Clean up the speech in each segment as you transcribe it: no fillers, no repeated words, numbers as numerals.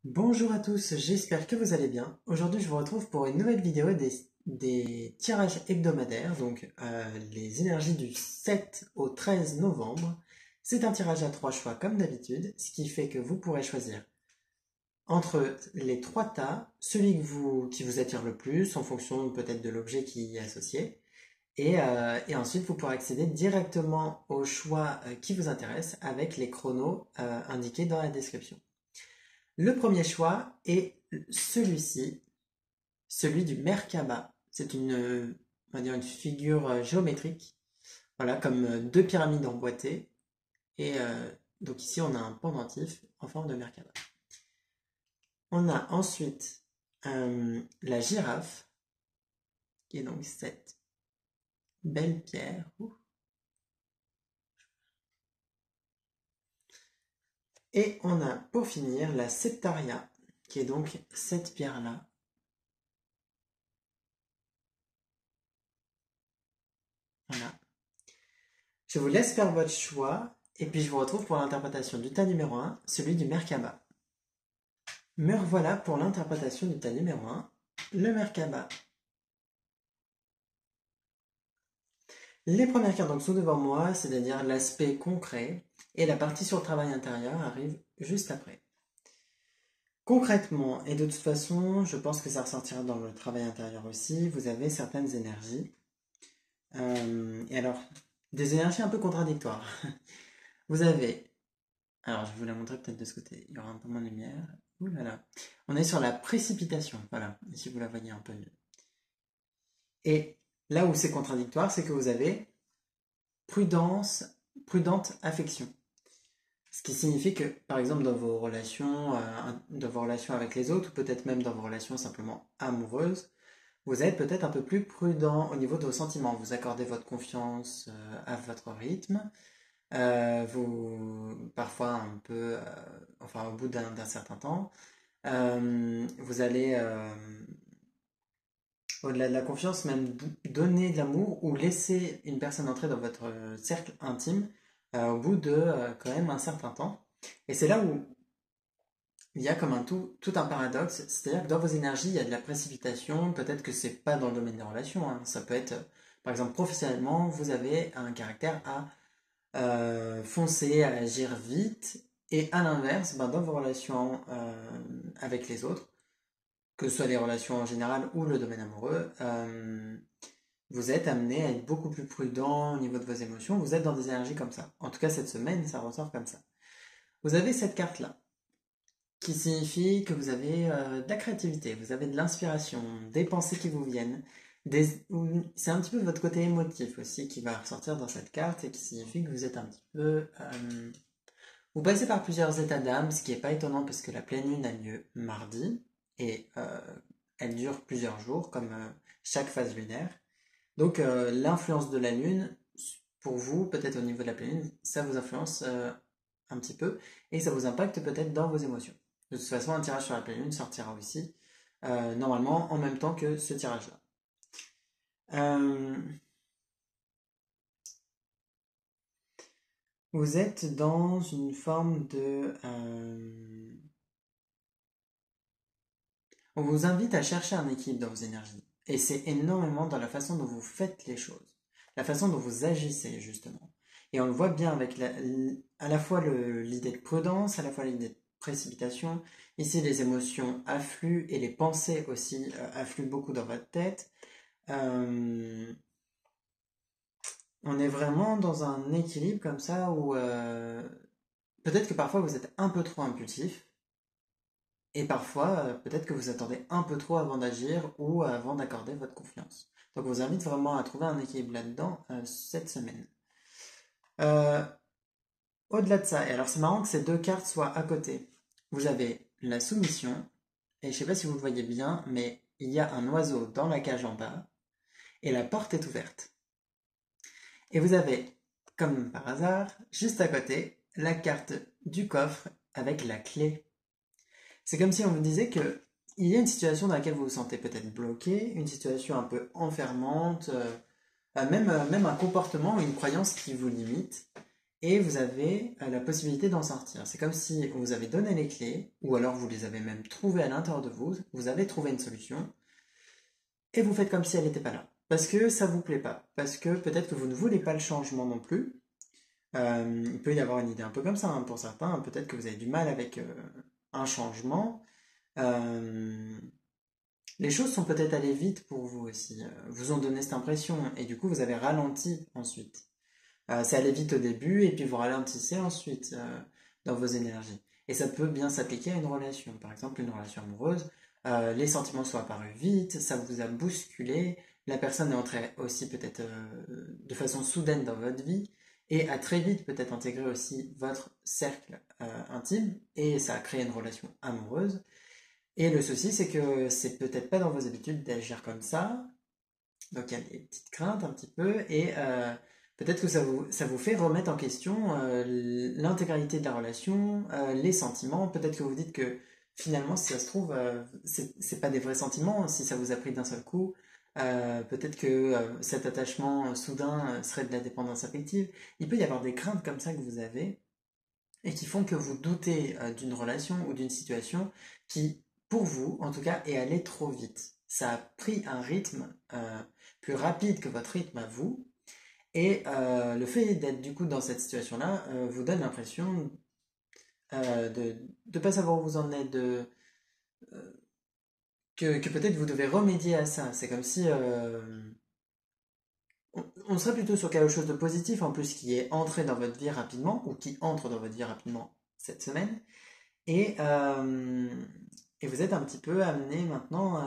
Bonjour à tous, j'espère que vous allez bien. Aujourd'hui, je vous retrouve pour une nouvelle vidéo des tirages hebdomadaires, donc les énergies du 7 au 13 novembre. C'est un tirage à 3 choix comme d'habitude, ce qui fait que vous pourrez choisir entre les 3 tas, qui vous attire le plus en fonction peut-être de l'objet qui y est associé. Et ensuite, vous pourrez accéder directement au choix qui vous intéresse avec les chronos indiqués dans la description. Le premier choix est celui-ci, celui du Merkaba. C'est on va dire une figure géométrique, voilà, comme deux pyramides emboîtées. Donc ici, on a un pendentif en forme de Merkaba. On a ensuite la girafe, qui est donc cette belle pierre. Et on a pour finir la septaria, qui est donc cette pierre-là. Voilà. Je vous laisse faire votre choix, et puis je vous retrouve pour l'interprétation du tas numéro 1, celui du Merkaba. Me revoilà pour l'interprétation du tas numéro 1, le Merkaba. Les premières cartes donc sont devant moi, c'est-à-dire l'aspect concret, et la partie sur le travail intérieur arrive juste après. Concrètement, et de toute façon, je pense que ça ressortira dans le travail intérieur aussi, vous avez certaines énergies. Et alors, des énergies un peu contradictoires. Vous avez, alors je vais vous la montrer peut-être de ce côté, il y aura un peu moins de lumière. Ouh là là. On est sur la précipitation, voilà, ici vous la voyez un peu mieux. Et là où c'est contradictoire, c'est que vous avez prudence, prudente affection. Ce qui signifie que, par exemple, dans vos relations avec les autres, ou peut-être même dans vos relations simplement amoureuses, vous êtes peut-être un peu plus prudent au niveau de vos sentiments. Vous accordez votre confiance à votre rythme. Parfois un peu, enfin au bout d'un certain temps, vous allez, au-delà de la confiance, même donner de l'amour ou laisser une personne entrer dans votre cercle intime au bout de quand même un certain temps. Et c'est là où il y a comme tout un paradoxe, c'est-à-dire que dans vos énergies, il y a de la précipitation, peut-être que c'est pas dans le domaine des relations, hein. Ça peut être, par exemple, professionnellement, vous avez un caractère à foncer, à agir vite, et à l'inverse, ben, dans vos relations avec les autres, que ce soit les relations en général ou le domaine amoureux, vous êtes amené à être beaucoup plus prudent au niveau de vos émotions, vous êtes dans des énergies comme ça. En tout cas, cette semaine, ça ressort comme ça. Vous avez cette carte-là, qui signifie que vous avez de la créativité, vous avez de l'inspiration, des pensées qui vous viennent. C'est un petit peu votre côté émotif aussi qui va ressortir dans cette carte et qui signifie que vous êtes un petit peu... vous passez par plusieurs états d'âme, ce qui n'est pas étonnant parce que la pleine lune a lieu mardi et elle dure plusieurs jours comme chaque phase lunaire. Donc l'influence de la lune, pour vous, peut-être au niveau de la pleine lune, ça vous influence un petit peu et ça vous impacte peut-être dans vos émotions. De toute façon, un tirage sur la pleine lune sortira aussi, normalement en même temps que ce tirage-là. Vous êtes dans une forme de... On vous invite à chercher un équilibre dans vos énergies. Et c'est énormément dans la façon dont vous faites les choses, la façon dont vous agissez justement. Et on le voit bien avec à la fois l'idée de prudence, à la fois l'idée de précipitation. Ici, les émotions affluent et les pensées aussi affluent beaucoup dans votre tête. On est vraiment dans un équilibre comme ça où peut-être que parfois vous êtes un peu trop impulsif et parfois peut-être que vous attendez un peu trop avant d'agir ou avant d'accorder votre confiance. Donc, je vous invite vraiment à trouver un équilibre là-dedans cette semaine. Euh, Au-delà de ça, et alors c'est marrant que ces deux cartes soient à côté. Vous avez la soumission, et je ne sais pas si vous le voyez bien, mais il y a un oiseau dans la cage en bas, et la porte est ouverte. Et vous avez, comme par hasard, juste à côté, la carte du coffre avec la clé. C'est comme si on vous disait que il y a une situation dans laquelle vous vous sentez peut-être bloqué, une situation un peu enfermante, même un comportement ou une croyance qui vous limite. et vous avez la possibilité d'en sortir. C'est comme si on vous avait donné les clés, ou alors vous les avez même trouvées à l'intérieur de vous, vous avez trouvé une solution, et vous faites comme si elle n'était pas là. Parce que ça vous plaît pas, parce que peut-être que vous ne voulez pas le changement non plus. Il peut y avoir une idée un peu comme ça hein, pour certains, peut-être que vous avez du mal avec un changement. Euh, les choses sont peut-être allées vite pour vous aussi, vous ont donné cette impression, et du coup vous avez ralenti ensuite. C'est allé vite au début et puis vous ralentissez ensuite dans vos énergies. Et ça peut bien s'appliquer à une relation. Par exemple, une relation amoureuse, les sentiments sont apparus vite, ça vous a bousculé, la personne est entrée aussi peut-être de façon soudaine dans votre vie et a très vite peut-être intégré aussi votre cercle intime et ça a créé une relation amoureuse. Et le souci, c'est que c'est peut-être pas dans vos habitudes d'agir comme ça, donc il y a des petites craintes un petit peu et peut-être que ça vous fait remettre en question l'intégralité de la relation, les sentiments. Peut-être que vous dites que finalement, si ça se trouve, c'est pas des vrais sentiments, si ça vous a pris d'un seul coup. Peut-être que cet attachement soudain serait de la dépendance affective. Il peut y avoir des craintes comme ça que vous avez et qui font que vous doutez d'une relation ou d'une situation qui, pour vous, en tout cas, est allée trop vite. Ça a pris un rythme plus rapide que votre rythme à vous, et le fait d'être du coup dans cette situation-là vous donne l'impression de ne pas savoir où vous en êtes, que peut-être vous devez remédier à ça. C'est comme si on serait plutôt sur quelque chose de positif en plus qui est entré dans votre vie rapidement, ou qui entre dans votre vie rapidement cette semaine. Et, euh, et vous êtes un petit peu amené maintenant,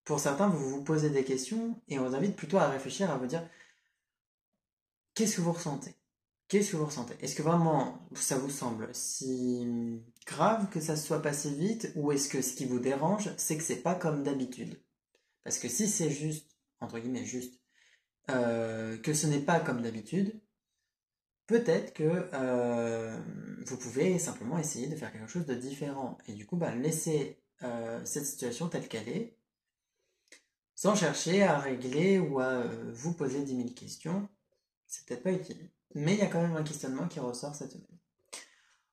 pour certains, vous vous posez des questions et on vous invite plutôt à réfléchir, à vous dire qu'est-ce que vous ressentez? Qu'est-ce que vous ressentez? Est-ce que vraiment ça vous semble si grave que ça se soit passé vite ou est-ce que ce qui vous dérange, c'est que c'est pas comme d'habitude? Parce que si c'est juste, entre guillemets, juste, que ce n'est pas comme d'habitude, peut-être que vous pouvez simplement essayer de faire quelque chose de différent. Et du coup, bah, laisser cette situation telle qu'elle est, sans chercher à régler ou à vous poser 10 000 questions. C'est peut-être pas utile. Mais il y a quand même un questionnement qui ressort cette semaine.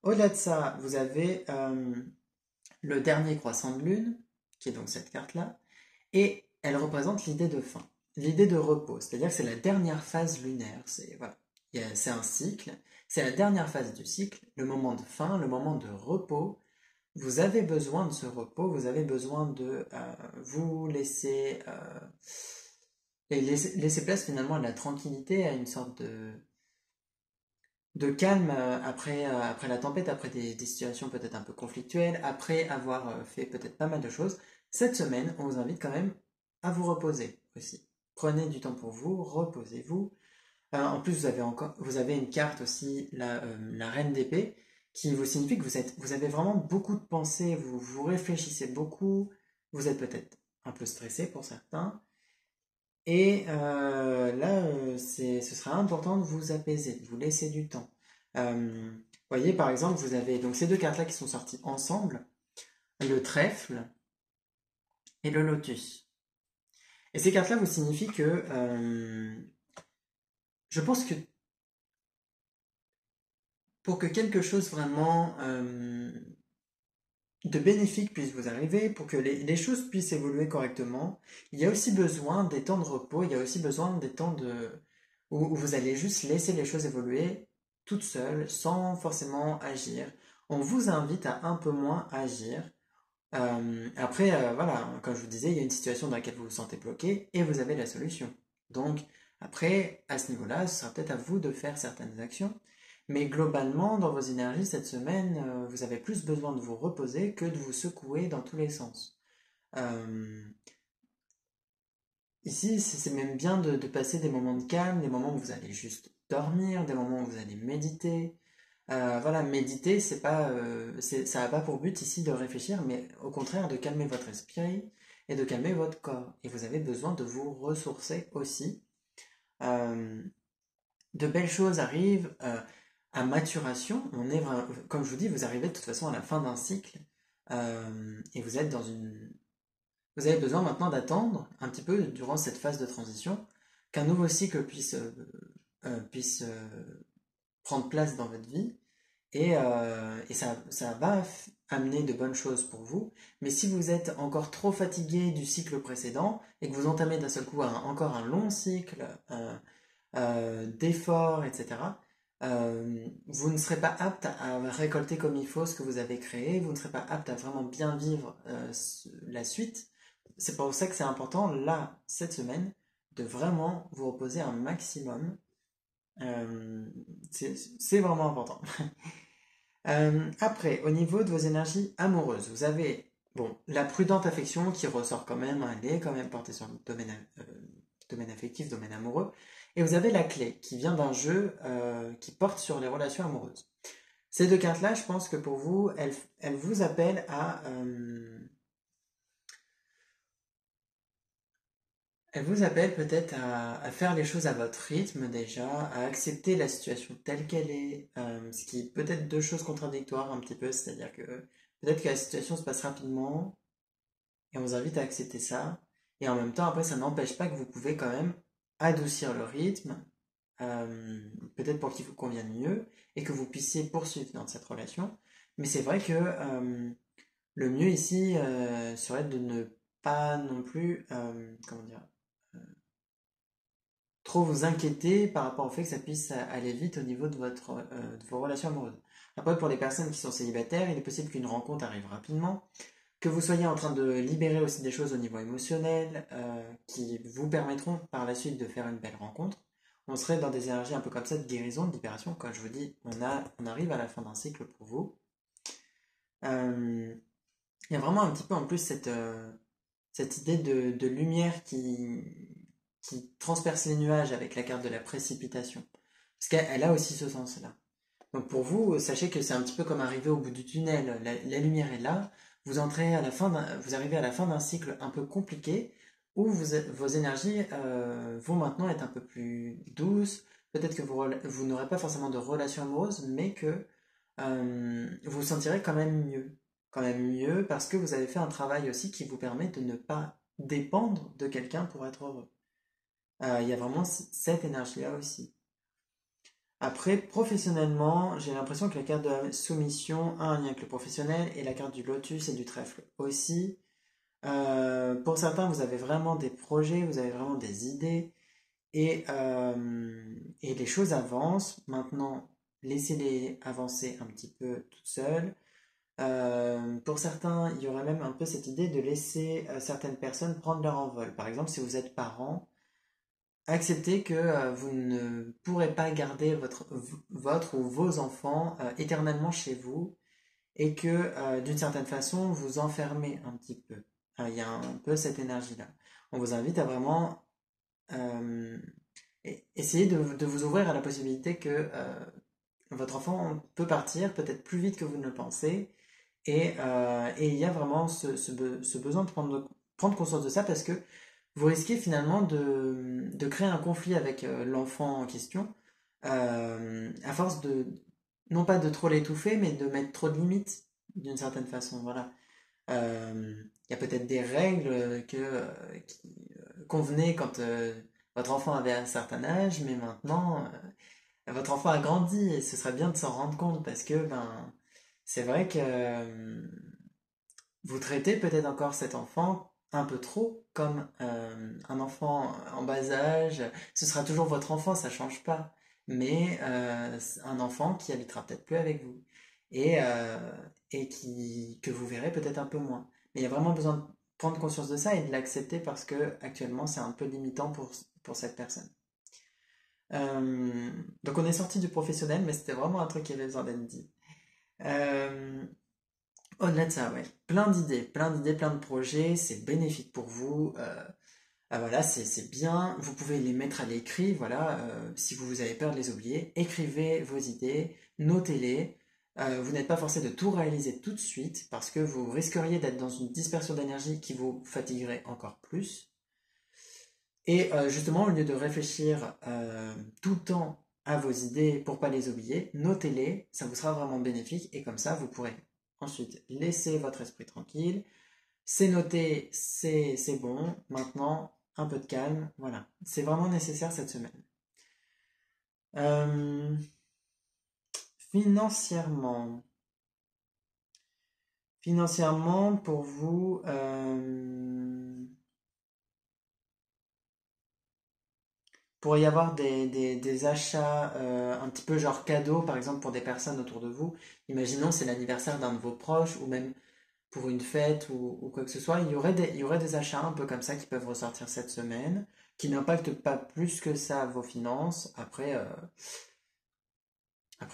Au-delà de ça, vous avez le dernier croissant de lune, qui est donc cette carte-là, et elle représente l'idée de fin, l'idée de repos, c'est-à-dire que c'est la dernière phase lunaire, c'est voilà, c'est un cycle, c'est la dernière phase du cycle, le moment de fin, le moment de repos. Vous avez besoin de ce repos, vous avez besoin de vous laisser place finalement à la tranquillité, à une sorte de calme après la tempête, après des situations peut-être un peu conflictuelles, après avoir fait peut-être pas mal de choses. Cette semaine, on vous invite quand même à vous reposer aussi. Prenez du temps pour vous, reposez-vous. En plus, vous avez une carte aussi, la reine d'épée, qui vous signifie que vous avez vraiment beaucoup de pensées, vous réfléchissez beaucoup, vous êtes peut-être un peu stressé pour certains, et là, ce sera important de vous apaiser, de vous laisser du temps. Voyez, par exemple, vous avez donc ces deux cartes-là qui sont sorties ensemble, le trèfle et le lotus. Et ces cartes-là vous signifient que je pense que pour que quelque chose vraiment de bénéfique puisse vous arriver, pour que les choses puissent évoluer correctement, il y a aussi besoin des temps de repos, il y a aussi besoin des temps où vous allez juste laisser les choses évoluer toutes seules, sans forcément agir. On vous invite à un peu moins agir. Après, voilà, comme je vous disais, il y a une situation dans laquelle vous vous sentez bloqué et vous avez la solution. Donc, après, à ce niveau-là, ce sera peut-être à vous de faire certaines actions. Mais globalement, dans vos énergies cette semaine, vous avez plus besoin de vous reposer que de vous secouer dans tous les sens. Euh, Ici, c'est même bien de passer des moments de calme, des moments où vous allez juste dormir, des moments où vous allez méditer. Voilà, méditer, ça n'a pas pour but ici de réfléchir, mais au contraire de calmer votre esprit et de calmer votre corps. Et vous avez besoin de vous ressourcer aussi. Euh, de belles choses arrivent à maturation. Comme je vous dis, vous arrivez de toute façon à la fin d'un cycle et vous avez besoin maintenant d'attendre un petit peu durant cette phase de transition qu'un nouveau cycle puisse prendre place dans votre vie et ça va amener de bonnes choses pour vous. Mais si vous êtes encore trop fatigué du cycle précédent et que vous entamez d'un seul coup encore un long cycle d'efforts, etc., vous ne serez pas apte à récolter comme il faut ce que vous avez créé, vous ne serez pas apte à vraiment bien vivre la suite. C'est pour ça que c'est important, là, cette semaine, de vraiment vous reposer un maximum. Euh, c'est vraiment important. Après, au niveau de vos énergies amoureuses, vous avez bon, la prudente affection qui ressort quand même, elle est quand même portée sur le domaine affectif, domaine amoureux. Et vous avez la clé qui vient d'un jeu qui porte sur les relations amoureuses. Ces deux cartes-là, je pense que pour vous, elles vous appellent elles vous appellent peut-être à faire les choses à votre rythme déjà, à accepter la situation telle qu'elle est, ce qui est peut-être deux choses contradictoires un petit peu, c'est-à-dire que peut-être que la situation se passe rapidement et on vous invite à accepter ça, et en même temps après ça n'empêche pas que vous pouvez quand même adoucir le rythme, peut-être pour qu'il vous convienne mieux et que vous puissiez poursuivre dans cette relation. Mais c'est vrai que le mieux ici serait de ne pas non plus, comment dire, trop vous inquiéter par rapport au fait que ça puisse aller vite au niveau de vos relations amoureuses. Après, pour les personnes qui sont célibataires, il est possible qu'une rencontre arrive rapidement, que vous soyez en train de libérer aussi des choses au niveau émotionnel qui vous permettront par la suite de faire une belle rencontre. On serait dans des énergies un peu comme ça de guérison, de libération. Quand je vous dis, on arrive à la fin d'un cycle pour vous. Euh, il y a vraiment un petit peu en plus cette idée de lumière qui transperce les nuages avec la carte de la précipitation. Parce qu'elle a aussi ce sens-là. Donc pour vous, sachez que c'est un petit peu comme arriver au bout du tunnel. La lumière est là. Vous entrez à la fin vous arrivez à la fin d'un cycle un peu compliqué où vos énergies vont maintenant être un peu plus douces. Peut-être que vous n'aurez pas forcément de relation amoureuse, mais que vous vous sentirez quand même mieux parce que vous avez fait un travail aussi qui vous permet de ne pas dépendre de quelqu'un pour être heureux. Il y a vraiment cette énergie-là aussi. Après, professionnellement, j'ai l'impression que la carte de la soumission a un lien avec le professionnel et la carte du lotus et du trèfle aussi. Pour certains, vous avez vraiment des projets, vous avez vraiment des idées et les choses avancent. Maintenant, laissez-les avancer un petit peu toutes seules. Pour certains, il y aurait même un peu cette idée de laisser certaines personnes prendre leur envol. Par exemple, si vous êtes parent, acceptez que vous ne pourrez pas garder votre ou vos enfants éternellement chez vous et que d'une certaine façon vous enfermez un petit peu. Il y a un peu cette énergie-là. On vous invite à vraiment euh, essayer de vous ouvrir à la possibilité que votre enfant peut partir peut-être plus vite que vous ne le pensez et il y a vraiment ce besoin de prendre conscience de ça parce que vous risquez finalement de créer un conflit avec l'enfant en question, à force non pas de trop l'étouffer, mais de mettre trop de limites d'une certaine façon. Voilà. Il y a peut-être des règles qui convenaient quand votre enfant avait un certain âge, mais maintenant, votre enfant a grandi et ce serait bien de s'en rendre compte parce que ben, c'est vrai que vous traitez peut-être encore cet enfant un peu trop comme un enfant en bas âge. Ce sera toujours votre enfant, ça change pas. Mais un enfant qui habitera peut-être plus avec vous et que vous verrez peut-être un peu moins. Mais il y a vraiment besoin de prendre conscience de ça et de l'accepter parce que actuellement c'est un peu limitant pour cette personne. Donc on est sorti du professionnel, mais c'était vraiment un truc qui avait besoin d'être dit. Euh, Au-delà de ça, ouais, plein d'idées, plein de projets, c'est bénéfique pour vous. Voilà, c'est bien. Vous pouvez les mettre à l'écrit, voilà. Si vous avez peur de les oublier, écrivez vos idées, notez-les. Vous n'êtes pas forcé de tout réaliser tout de suite parce que vous risqueriez d'être dans une dispersion d'énergie qui vous fatiguerait encore plus. Et justement, au lieu de réfléchir tout le temps à vos idées pour pas les oublier, notez-les, ça vous sera vraiment bénéfique et comme ça, vous pourrez ensuite laisser votre esprit tranquille. C'est noté, c'est bon. Maintenant, un peu de calme. Voilà, c'est vraiment nécessaire cette semaine. Euh, Financièrement, financièrement pour vous, pourrait y avoir des achats un petit peu genre cadeaux, par exemple pour des personnes autour de vous. Imaginons c'est l'anniversaire d'un de vos proches ou même pour une fête ou quoi que ce soit. Il y aurait des achats un peu comme ça qui peuvent ressortir cette semaine, qui n'impactent pas plus que ça vos finances. Après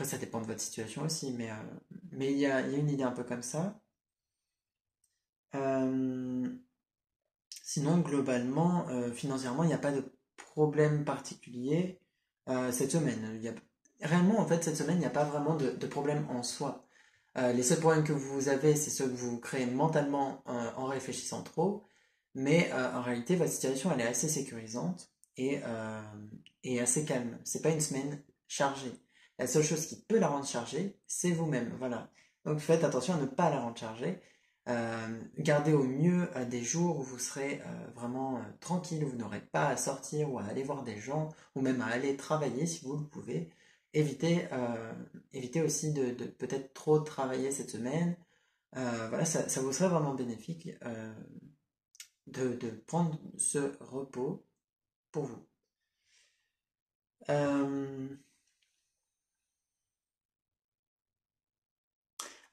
ça dépend de votre situation aussi, mais il y a une idée un peu comme ça. Euh, Sinon, globalement, financièrement, il n'y a pas de problème particulier cette semaine. Réellement, en fait, cette semaine, il n'y a pas vraiment de problème en soi. Les seuls problèmes que vous avez, c'est ceux que vous créez mentalement en réfléchissant trop. Mais en réalité, votre situation, elle est assez sécurisante et assez calme. C'est pas une semaine chargée. La seule chose qui peut la rendre chargée, c'est vous-même. Voilà. Donc faites attention à ne pas la rendre chargée. Gardez au mieux des jours où vous serez vraiment tranquille, où vous n'aurez pas à sortir ou à aller voir des gens, ou même à aller travailler si vous le pouvez. Évitez aussi de peut-être trop travailler cette semaine. Voilà, ça vous serait vraiment bénéfique de prendre ce repos pour vous. Euh,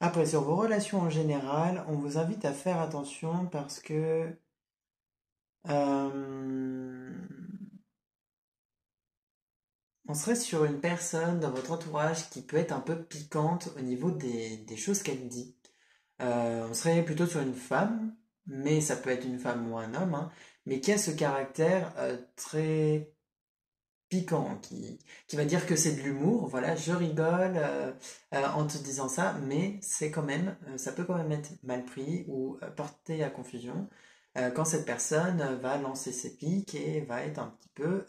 Après, sur vos relations en général, on vous invite à faire attention parce que euh, on serait sur une personne dans votre entourage qui peut être un peu piquante au niveau des choses qu'elle dit. On serait plutôt sur une femme, mais ça peut être une femme ou un homme, hein, mais qui a ce caractère très piquant, qui va dire que c'est de l'humour, voilà, je rigole en te disant ça, mais c'est quand même, ça peut quand même être mal pris ou porter à confusion quand cette personne va lancer ses piques et va être un petit peu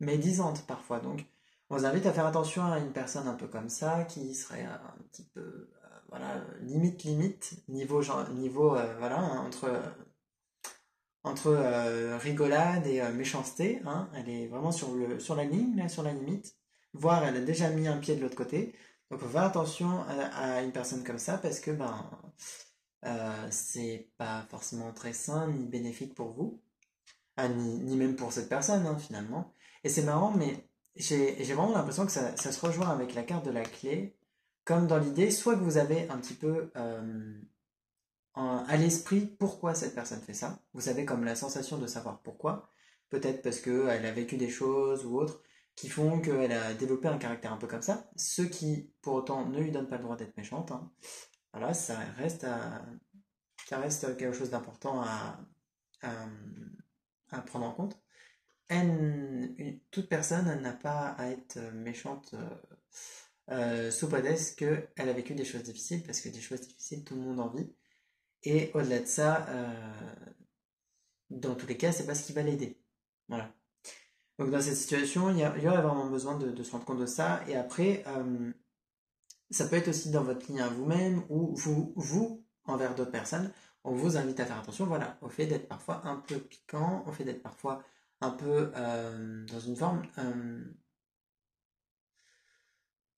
médisante parfois. Donc, on vous invite à faire attention à une personne un peu comme ça, qui serait un petit peu, voilà, limite, niveau, voilà, hein, entre rigolade et méchanceté, hein. Elle est vraiment sur la ligne, là, sur la limite. Voire elle a déjà mis un pied de l'autre côté. Donc faut faire attention à une personne comme ça parce que c'est pas forcément très sain ni bénéfique pour vous, ni même pour cette personne hein, finalement. Et c'est marrant, mais j'ai vraiment l'impression que ça se rejoint avec la carte de la clé, comme dans l'idée, soit que vous avez un petit peu à l'esprit pourquoi cette personne fait ça. Vous avez comme la sensation de savoir pourquoi. Peut-être parce qu'elle a vécu des choses ou autres qui font qu'elle a développé un caractère un peu comme ça. Ce qui, pour autant, ne lui donne pas le droit d'être méchante, hein. Voilà, ça reste quelque chose d'important à- à prendre en compte. Toute personne n'a pas à être méchante sous prétexte qu'elle a vécu des choses difficiles, parce que des choses difficiles, tout le monde en vit. Et au-delà de ça, dans tous les cas, c'est pas ce qui va l'aider. Voilà. Donc dans cette situation, il y aurait vraiment besoin de se rendre compte de ça. Et après, ça peut être aussi dans votre ligne à vous-même ou envers d'autres personnes, on vous invite à faire attention, voilà, au fait d'être parfois un peu piquant, au fait d'être parfois un peu dans une forme,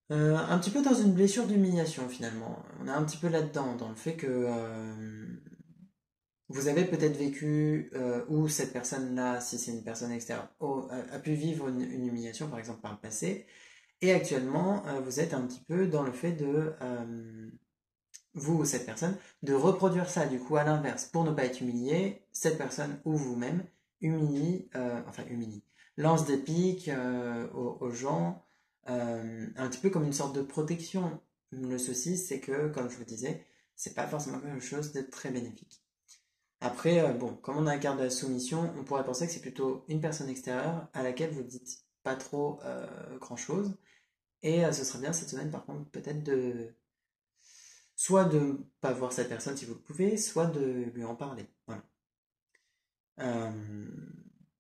un petit peu dans une blessure d'humiliation finalement. On est un petit peu là-dedans, dans le fait que vous avez peut-être vécu, ou cette personne-là, si c'est une personne extérieure, a pu vivre une humiliation, par exemple, par le passé, et actuellement, vous êtes un petit peu dans le fait vous ou cette personne, de reproduire ça, du coup, à l'inverse, pour ne pas être humilié, cette personne ou vous-même humilie, lance des pics aux gens, un petit peu comme une sorte de protection. Le souci, c'est que, comme je vous disais, c'est pas forcément quelque chose de très bénéfique. Après, bon, comme on a la carte de la soumission, on pourrait penser que c'est plutôt une personne extérieure à laquelle vous dites pas trop grand-chose. Et ce serait bien cette semaine, par contre, peut-être soit de ne pas voir cette personne si vous le pouvez, soit de lui en parler. Voilà. Euh,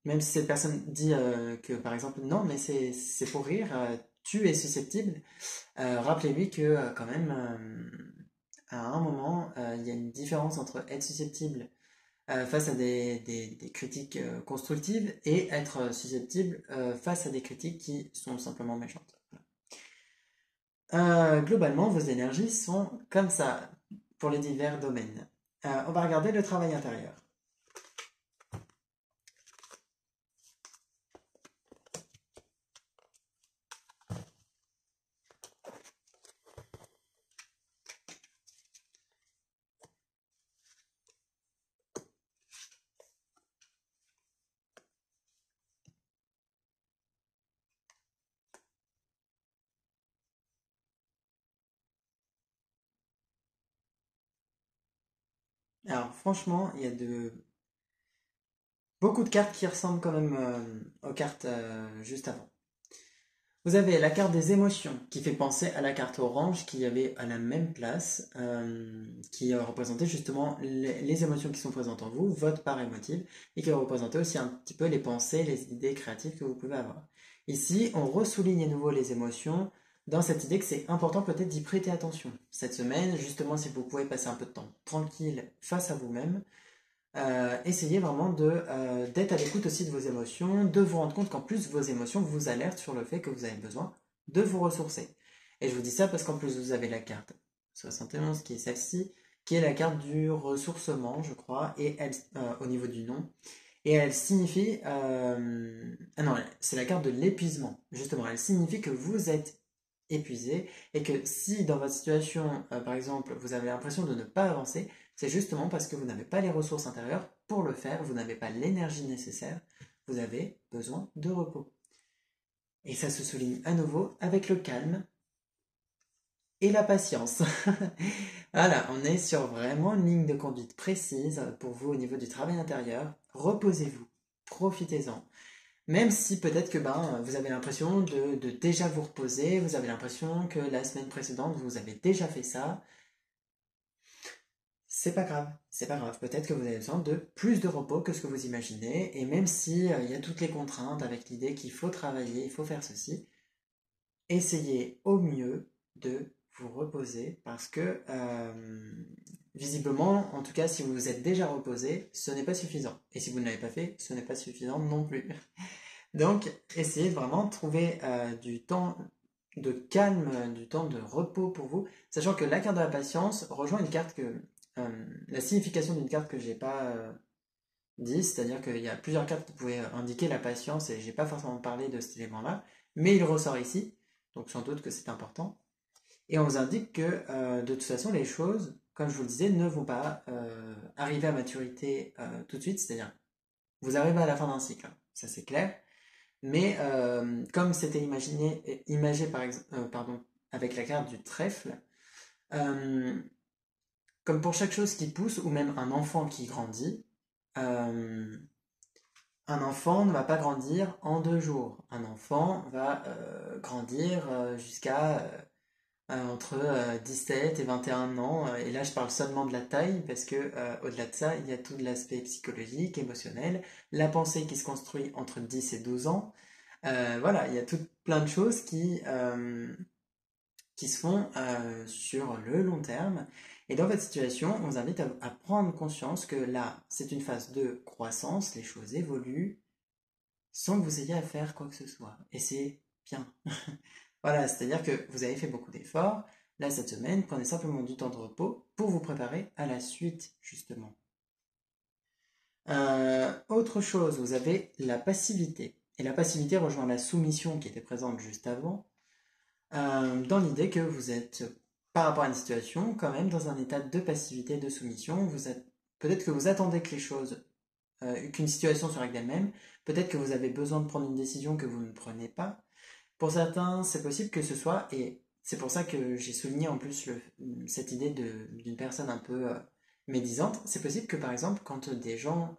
Même si cette personne dit que, par exemple, non, mais c'est pour rire, tu es susceptible, rappelez-lui que, quand même, à un moment, il y a une différence entre être susceptible face à des critiques constructives et être susceptible face à des critiques qui sont simplement méchantes. Voilà. Globalement, vos énergies sont comme ça pour les divers domaines. On va regarder le travail intérieur. Alors franchement, il y a beaucoup de cartes qui ressemblent quand même aux cartes juste avant. Vous avez la carte des émotions qui fait penser à la carte orange qui avait à la même place, qui représentait justement les émotions qui sont présentes en vous, votre part émotive, et qui représentait aussi un petit peu les pensées, les idées créatives que vous pouvez avoir. Ici, on ressouligne à nouveau les émotions dans cette idée que c'est important peut-être d'y prêter attention. Cette semaine, justement, si vous pouvez passer un peu de temps tranquille face à vous-même, essayez vraiment d'être à l'écoute aussi de vos émotions, de vous rendre compte qu'en plus vos émotions vous alertent sur le fait que vous avez besoin de vous ressourcer. Et je vous dis ça parce qu'en plus vous avez la carte 71 qui est celle-ci, qui est la carte du ressourcement, je crois, et elle, au niveau du nom. Et elle signifie... ah non, c'est la carte de l'épuisement. Justement, elle signifie que vous êtes épuisé et que si dans votre situation, par exemple, vous avez l'impression de ne pas avancer, c'est justement parce que vous n'avez pas les ressources intérieures pour le faire, vous n'avez pas l'énergie nécessaire, vous avez besoin de repos. Et ça se souligne à nouveau avec le calme et la patience. Voilà, on est sur vraiment une ligne de conduite précise pour vous au niveau du travail intérieur. Reposez-vous, profitez-en. Même si peut-être que vous avez l'impression de déjà vous reposer, vous avez l'impression que la semaine précédente, vous avez déjà fait ça, c'est pas grave, c'est pas grave. Peut-être que vous avez besoin de plus de repos que ce que vous imaginez, et même si il y a toutes les contraintes avec l'idée qu'il faut travailler, il faut faire ceci, essayez au mieux de vous reposer parce que visiblement, en tout cas, si vous vous êtes déjà reposé, ce n'est pas suffisant. Et si vous ne l'avez pas fait, ce n'est pas suffisant non plus. Donc, essayez de vraiment trouver du temps de calme, du temps de repos pour vous, sachant que la carte de la patience rejoint une carte que la signification d'une carte que j'ai pas dit, c'est-à-dire qu'il y a plusieurs cartes qui pouvaient indiquer la patience et j'ai pas forcément parlé de cet élément-là, mais il ressort ici, donc sans doute que c'est important. Et on vous indique que de toute façon les choses, comme je vous le disais, ne vont pas arriver à maturité tout de suite, c'est-à-dire vous arrivez à la fin d'un cycle, ça c'est clair. Mais comme c'était imagé pardon, avec la carte du trèfle, euh, comme pour chaque chose qui pousse, ou même un enfant qui grandit, euh, un enfant ne va pas grandir en 2 jours. Un enfant va grandir jusqu'à entre 17 et 21 ans. Et là, je parle seulement de la taille, parce que au-delà de ça, il y a tout l'aspect psychologique, émotionnel, la pensée qui se construit entre 10 et 12 ans. Voilà, il y a tout plein de choses qui se font sur le long terme. Et dans votre situation, on vous invite à prendre conscience que là, c'est une phase de croissance, les choses évoluent sans que vous ayez à faire quoi que ce soit. Et c'est bien. Voilà, c'est-à-dire que vous avez fait beaucoup d'efforts. Là, cette semaine, prenez simplement du temps de repos pour vous préparer à la suite, justement. Autre chose, vous avez la passivité. Et la passivité rejoint la soumission qui était présente juste avant, dans l'idée que vous êtes, par rapport à une situation, quand même dans un état de passivité, de soumission. Peut-être que vous attendez que les choses, qu'une situation se règle d'elle-même. Peut-être que vous avez besoin de prendre une décision que vous ne prenez pas. Pour certains, c'est possible que ce soit, et c'est pour ça que j'ai souligné en plus cette idée d'une personne un peu médisante. C'est possible que par exemple, quand des gens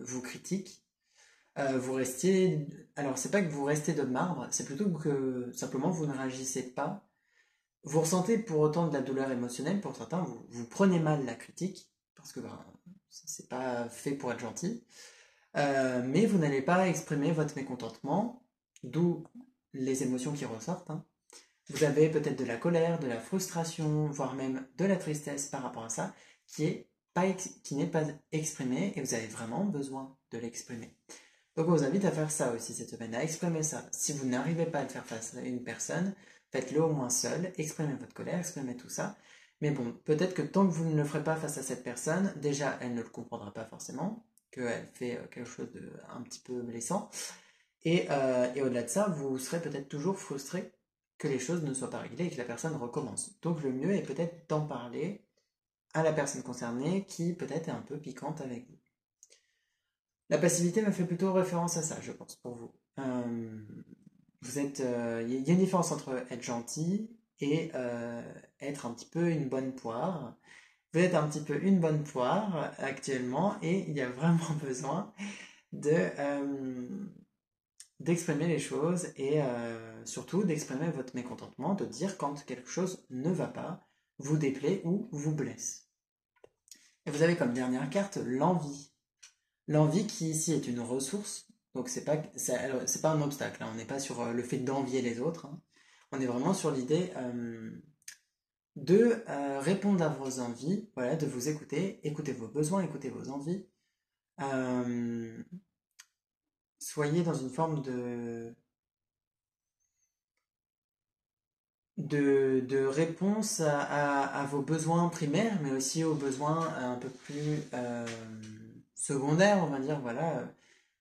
vous critiquent, vous restiez. Alors, c'est pas que vous restez de marbre, c'est plutôt que simplement vous ne réagissez pas. Vous ressentez pour autant de la douleur émotionnelle, pour certains, vous prenez mal la critique, parce que c'est pas fait pour être gentil, mais vous n'allez pas exprimer votre mécontentement, d'où les émotions qui ressortent, hein. Vous avez peut-être de la colère, de la frustration, voire même de la tristesse par rapport à ça, qui n'est pas exprimée, et vous avez vraiment besoin de l'exprimer. Donc on vous invite à faire ça aussi cette semaine, à exprimer ça. Si vous n'arrivez pas à le faire face à une personne, faites-le au moins seul, exprimez votre colère, exprimez tout ça. Mais bon, peut-être que tant que vous ne le ferez pas face à cette personne, déjà, elle ne le comprendra pas forcément, qu'elle fait quelque chose de un petit peu blessant. Et au-delà de ça, vous serez peut-être toujours frustré que les choses ne soient pas réglées et que la personne recommence. Donc le mieux est peut-être d'en parler à la personne concernée qui peut-être est un peu piquante avec vous. La passivité me fait plutôt référence à ça, je pense, pour vous. Vous êtes, il y a une différence entre être gentil et être un petit peu une bonne poire. Vous êtes un petit peu une bonne poire actuellement et il y a vraiment besoin de d'exprimer les choses et surtout d'exprimer votre mécontentement, de dire quand quelque chose ne va pas, vous déplaît ou vous blesse. Et vous avez comme dernière carte l'envie. L'envie qui ici est une ressource, donc c'est pas un obstacle, hein. On n'est pas sur le fait d'envier les autres, hein. On est vraiment sur l'idée de répondre à vos envies, voilà, de vous écouter, écouter vos besoins, écouter vos envies. Euh, Soyez dans une forme de réponse à vos besoins primaires, mais aussi aux besoins un peu plus secondaires, on va dire, voilà.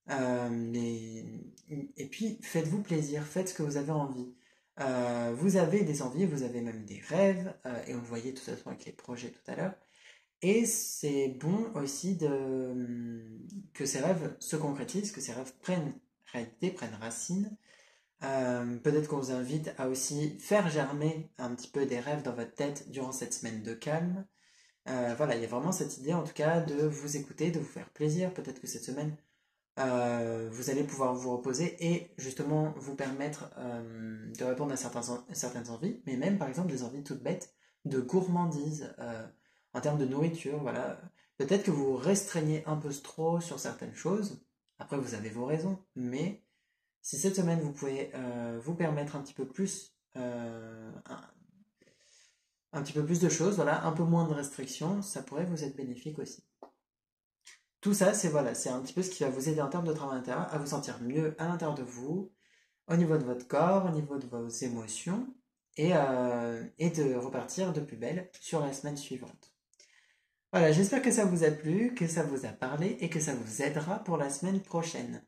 Et puis, faites-vous plaisir, faites ce que vous avez envie. Vous avez des envies, vous avez même des rêves, et on le voyait de toute façon avec les projets tout à l'heure. Et c'est bon aussi que ces rêves se concrétisent, que ces rêves prennent réalité, prennent racine. Peut-être qu'on vous invite à aussi faire germer un petit peu des rêves dans votre tête durant cette semaine de calme. Voilà, il y a vraiment cette idée en tout cas de vous écouter, de vous faire plaisir. Peut-être que cette semaine, vous allez pouvoir vous reposer et justement vous permettre de répondre à certaines envies, mais même par exemple des envies toutes bêtes de gourmandise en termes de nourriture. Voilà. Peut-être que vous restreignez un peu trop sur certaines choses. Après, vous avez vos raisons, mais si cette semaine vous pouvez vous permettre un petit peu plus de choses, voilà, un peu moins de restrictions, ça pourrait vous être bénéfique aussi. Tout ça, c'est voilà, c'est un petit peu ce qui va vous aider en termes de travail intérieur à vous sentir mieux à l'intérieur de vous, au niveau de votre corps, au niveau de vos émotions, et de repartir de plus belle sur la semaine suivante. Voilà, j'espère que ça vous a plu, que ça vous a parlé et que ça vous aidera pour la semaine prochaine.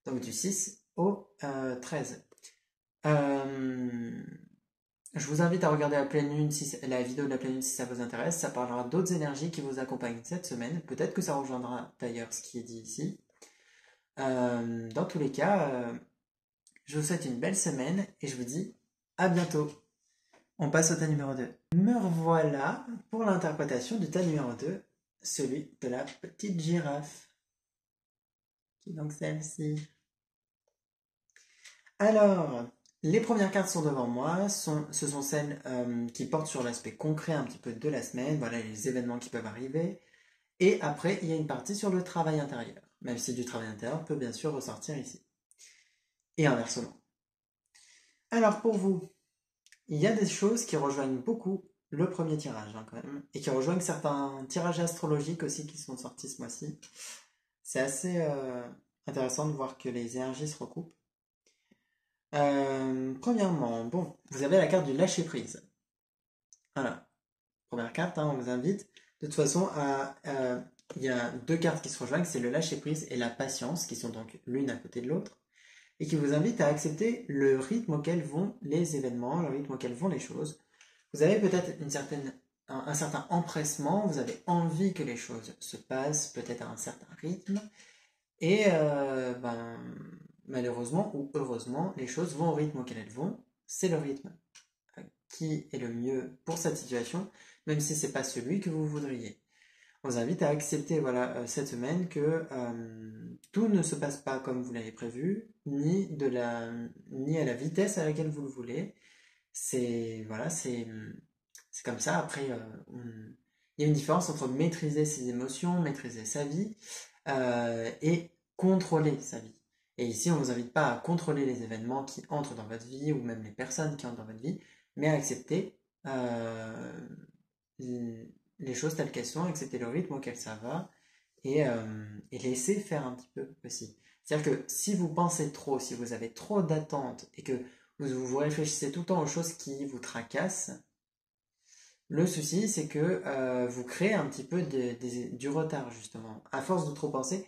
Donc du 6 au 13. Euh, je vous invite à regarder la pleine lune, la vidéo de la pleine lune si ça vous intéresse. Ça parlera d'autres énergies qui vous accompagnent cette semaine. Peut-être que ça rejoindra d'ailleurs ce qui est dit ici. Dans tous les cas, je vous souhaite une belle semaine et je vous dis à bientôt. On passe au tas numéro 2. Me revoilà pour l'interprétation du tas numéro 2, celui de la petite girafe, qui est donc celle-ci. Alors, les premières cartes sont devant moi, ce sont celles qui portent sur l'aspect concret un petit peu de la semaine, voilà les événements qui peuvent arriver. Et après, il y a une partie sur le travail intérieur, même si du travail intérieur peut bien sûr ressortir ici. Et inversement. Alors pour vous, il y a des choses qui rejoignent beaucoup le premier tirage hein, quand même, et qui rejoignent certains tirages astrologiques aussi qui sont sortis ce mois-ci. C'est assez intéressant de voir que les énergies se recoupent. Premièrement, bon, vous avez la carte du lâcher-prise. Voilà, première carte, hein, on vous invite de toute façon à... il y a deux cartes qui se rejoignent, c'est le lâcher-prise et la patience, qui sont donc l'une à côté de l'autre, et qui vous invitent à accepter le rythme auquel vont les événements, le rythme auquel vont les choses. Vous avez peut-être un certain empressement, vous avez envie que les choses se passent peut-être à un certain rythme, et malheureusement ou heureusement, les choses vont au rythme auquel elles vont. C'est le rythme qui est le mieux pour cette situation, même si c'est pas celui que vous voudriez. On vous invite à accepter voilà, cette semaine que tout ne se passe pas comme vous l'avez prévu, ni à la vitesse à laquelle vous le voulez. C'est voilà, c'est comme ça. Après, il y a une différence entre maîtriser ses émotions, maîtriser sa vie et contrôler sa vie. Et ici, on ne vous invite pas à contrôler les événements qui entrent dans votre vie ou même les personnes qui entrent dans votre vie, mais à accepter les choses telles qu'elles sont, accepter le rythme auquel ça va et laisser faire un petit peu aussi. C'est-à-dire que si vous pensez trop, si vous avez trop d'attentes et que vous réfléchissez tout le temps aux choses qui vous tracassent. Le souci, c'est que vous créez un petit peu du retard, justement, à force de trop penser.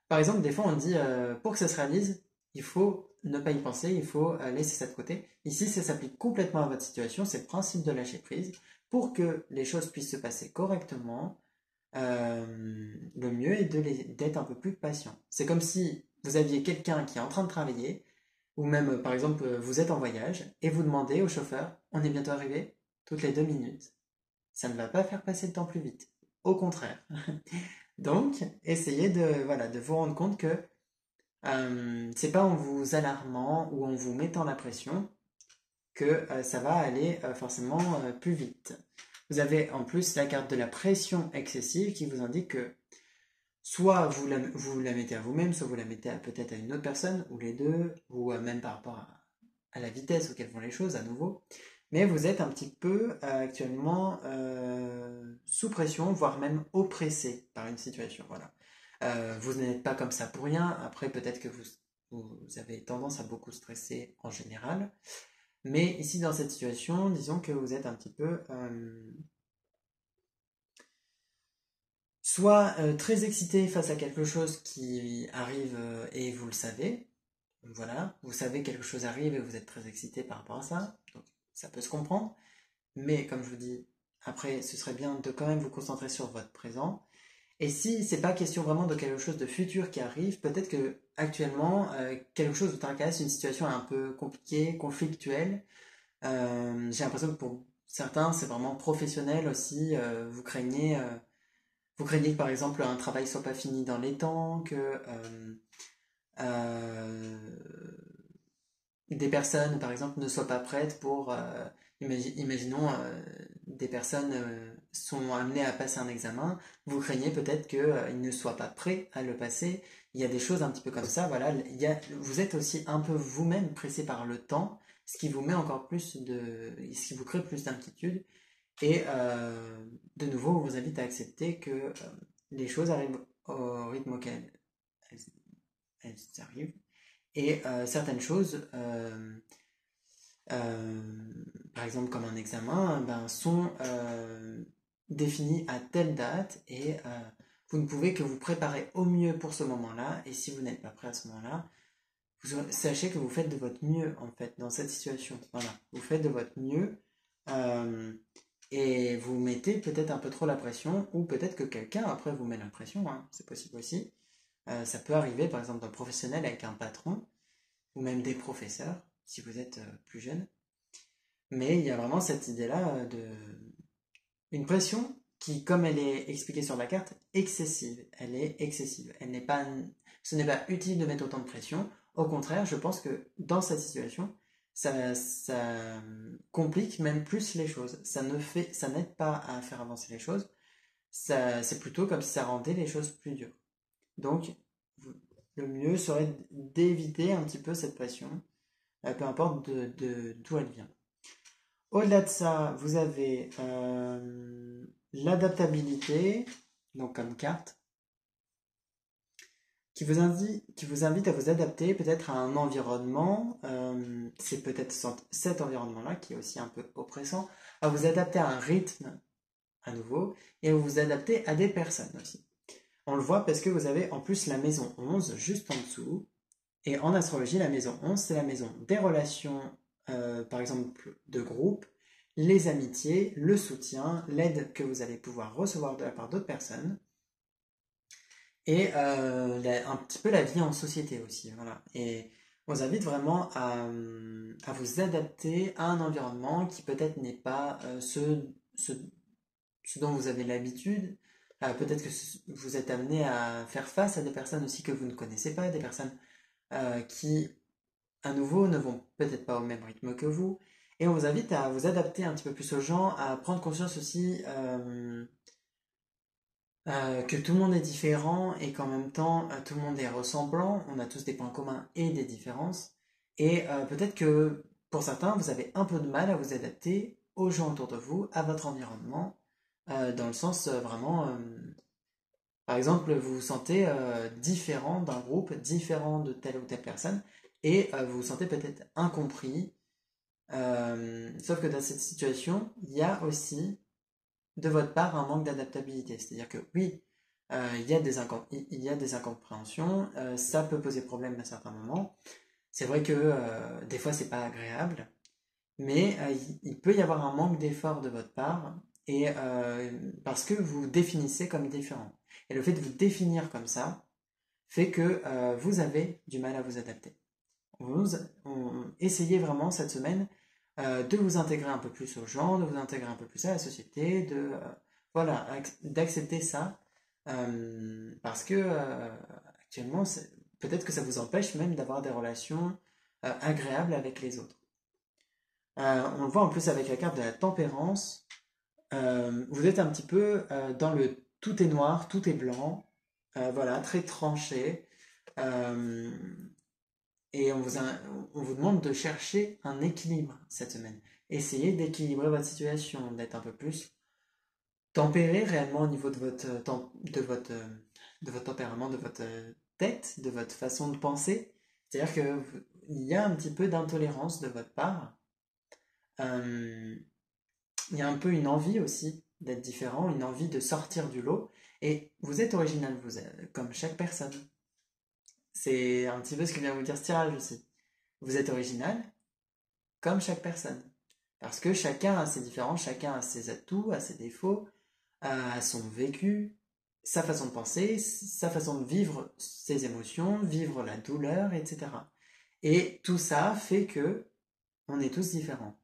Par exemple, des fois, on dit, pour que ça se réalise, il faut ne pas y penser, il faut laisser ça de côté. Ici, ça s'applique complètement à votre situation, c'est le principe de lâcher prise. Pour que les choses puissent se passer correctement, le mieux est d'être un peu plus patient. C'est comme si vous aviez quelqu'un qui est en train de travailler, ou même, par exemple, vous êtes en voyage, et vous demandez au chauffeur, on est bientôt arrivé? Toutes les 2 minutes. Ça ne va pas faire passer le temps plus vite. Au contraire. Donc, essayez voilà, de vous rendre compte que c'est pas en vous alarmant ou en vous mettant la pression que ça va aller forcément plus vite. Vous avez en plus la carte de la pression excessive qui vous indique que soit vous la mettez à vous-même, soit vous la mettez peut-être à une autre personne, ou les deux, ou même par rapport à la vitesse auquel vont les choses, à nouveau. Mais vous êtes un petit peu actuellement sous pression, voire même oppressé par une situation. Voilà. Vous n'êtes pas comme ça pour rien. Après, peut-être que vous avez tendance à beaucoup stresser en général. Mais ici, dans cette situation, disons que vous êtes un petit peu soit très excité face à quelque chose qui arrive et vous le savez. Voilà, vous savez quelque chose arrive et vous êtes très excité par rapport à ça. Donc, ça peut se comprendre. Mais comme je vous dis, après, ce serait bien de quand même vous concentrer sur votre présent. Et si c'est pas question vraiment de quelque chose de futur qui arrive, peut-être que actuellement quelque chose vous tracasse, une situation un peu compliquée, conflictuelle. J'ai l'impression que pour certains, c'est vraiment professionnel aussi. Vous craignez que par exemple un travail soit pas fini dans les temps, que euh, des personnes, par exemple, ne soient pas prêtes pour, imaginons, des personnes sont amenées à passer un examen, vous craignez peut-être qu'ils ne soient pas prêts à le passer. Il y a des choses un petit peu comme ça, voilà. Vous êtes aussi un peu vous-même pressé par le temps, ce qui vous met encore ce qui vous crée plus d'inquiétude. Et de nouveau, on vous invite à accepter que les choses arrivent au rythme auquel elles, elles arrivent. Et certaines choses, euh, par exemple comme un examen, ben, sont définies à telle date et vous ne pouvez que vous préparer au mieux pour ce moment-là. Et si vous n'êtes pas prêt à ce moment-là, sachez que vous faites de votre mieux en fait dans cette situation. Voilà, vous faites de votre mieux euh, et vous mettez peut-être un peu trop la pression ou peut-être que quelqu'un après vous met la pression, hein, c'est possible aussi. Ça peut arriver par exemple d'un professionnel avec un patron ou même des professeurs, si vous êtes plus jeune. Mais il y a vraiment cette idée-là de une pression qui, comme elle est expliquée sur la carte, excessive. Elle est excessive. Ce n'est pas utile de mettre autant de pression. Au contraire, je pense que dans cette situation, ça complique même plus les choses. Ça n'aide pas à faire avancer les choses. C'est plutôt comme si ça rendait les choses plus dures. Donc, le mieux serait d'éviter un petit peu cette pression peu importe d'où elle vient. Au-delà de ça, vous avez l'adaptabilité, donc comme carte, qui vous invite à vous adapter peut-être à un environnement, c'est peut-être cet environnement-là qui est aussi un peu oppressant, à vous adapter à un rythme à nouveau, et à vous adapter à des personnes aussi. On le voit parce que vous avez en plus la maison 11 juste en dessous, et en astrologie, la maison 11, c'est la maison des relations, par exemple, de groupe, les amitiés, le soutien, l'aide que vous allez pouvoir recevoir de la part d'autres personnes, et un petit peu la vie en société aussi. Voilà. Et on vous invite vraiment à vous adapter à un environnement qui peut-être n'est pas ce dont vous avez l'habitude. Peut-être que vous êtes amené à faire face à des personnes aussi que vous ne connaissez pas, des personnes qui à nouveau, ne vont peut-être pas au même rythme que vous. Et on vous invite à vous adapter un petit peu plus aux gens, à prendre conscience aussi que tout le monde est différent et qu'en même temps, tout le monde est ressemblant. On a tous des points communs et des différences. Et peut-être que pour certains, vous avez un peu de mal à vous adapter aux gens autour de vous, à votre environnement, dans le sens vraiment par exemple, vous vous sentez différent d'un groupe, différent de telle ou telle personne, et vous vous sentez peut-être incompris, Sauf que dans cette situation, il y a aussi de votre part un manque d'adaptabilité. C'est-à-dire que oui, il y a des incompréhensions, ça peut poser problème à certains moments. C'est vrai que des fois c'est pas agréable, mais il peut y avoir un manque d'effort de votre part et parce que vous vous définissez comme différent. Et le fait de vous définir comme ça fait que vous avez du mal à vous adapter. Essayez vraiment cette semaine de vous intégrer un peu plus aux gens, de vous intégrer un peu plus à la société, voilà, d'accepter ça, parce que actuellement, peut-être que ça vous empêche même d'avoir des relations agréables avec les autres. On le voit en plus avec la carte de la tempérance. Vous êtes un petit peu dans le tout est noir, tout est blanc, voilà, très tranché. Euh, et on vous demande de chercher un équilibre cette semaine. Essayez d'équilibrer votre situation, d'être un peu plus tempéré réellement au niveau de de votre tempérament, de votre tête, de votre façon de penser. C'est-à-dire qu'il y a un petit peu d'intolérance de votre part. Euh, il y a un peu une envie aussi d'être différent, une envie de sortir du lot. Et vous êtes original, comme chaque personne. C'est un petit peu ce que vient vous dire ce tirage aussi. Vous êtes original, comme chaque personne. Parce que chacun a ses différences, chacun a ses atouts, a ses défauts, a son vécu, sa façon de penser, sa façon de vivre ses émotions, vivre la douleur, etc. Et tout ça fait que on est tous différents.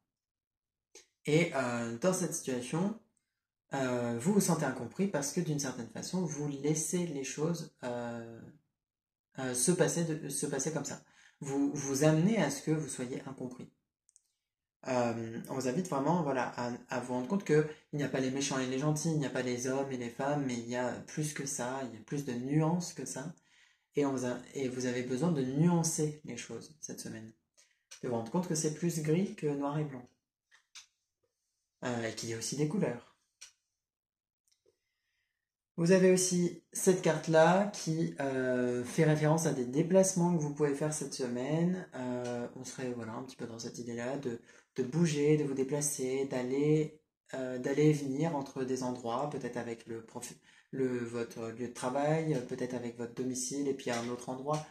Et dans cette situation, vous vous sentez incompris parce que d'une certaine façon, vous laissez les choses se passer comme ça. Vous vous amenez à ce que vous soyez incompris. On vous invite vraiment voilà, à vous rendre compte qu'il n'y a pas les méchants et les gentils, il n'y a pas les hommes et les femmes, mais il y a plus que ça, il y a plus de nuances que ça. Et vous avez besoin de nuancer les choses cette semaine. De vous rendre compte que c'est plus gris que noir et blanc. Et qu'il y a aussi des couleurs. Vous avez aussi cette carte-là qui fait référence à des déplacements que vous pouvez faire cette semaine. On serait voilà, un petit peu dans cette idée-là de bouger, de vous déplacer, d'aller et venir entre des endroits, peut-être avec votre lieu de travail, peut-être avec votre domicile et puis à un autre endroit,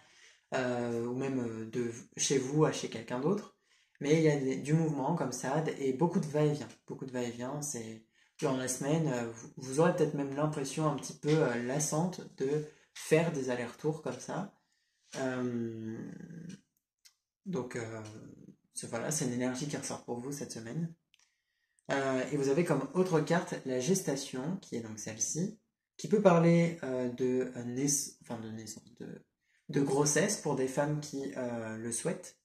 ou même de chez vous à chez quelqu'un d'autre. Mais il y a du mouvement comme ça et beaucoup de va-et-vient. Beaucoup de va-et-vient, c'est durant la semaine, vous aurez peut-être même l'impression un petit peu lassante de faire des allers-retours comme ça. Euh, donc voilà, c'est une énergie qui ressort pour vous cette semaine. Et vous avez comme autre carte la gestation, qui est donc celle-ci, qui peut parler de naissance, de grossesse pour des femmes qui le souhaitent.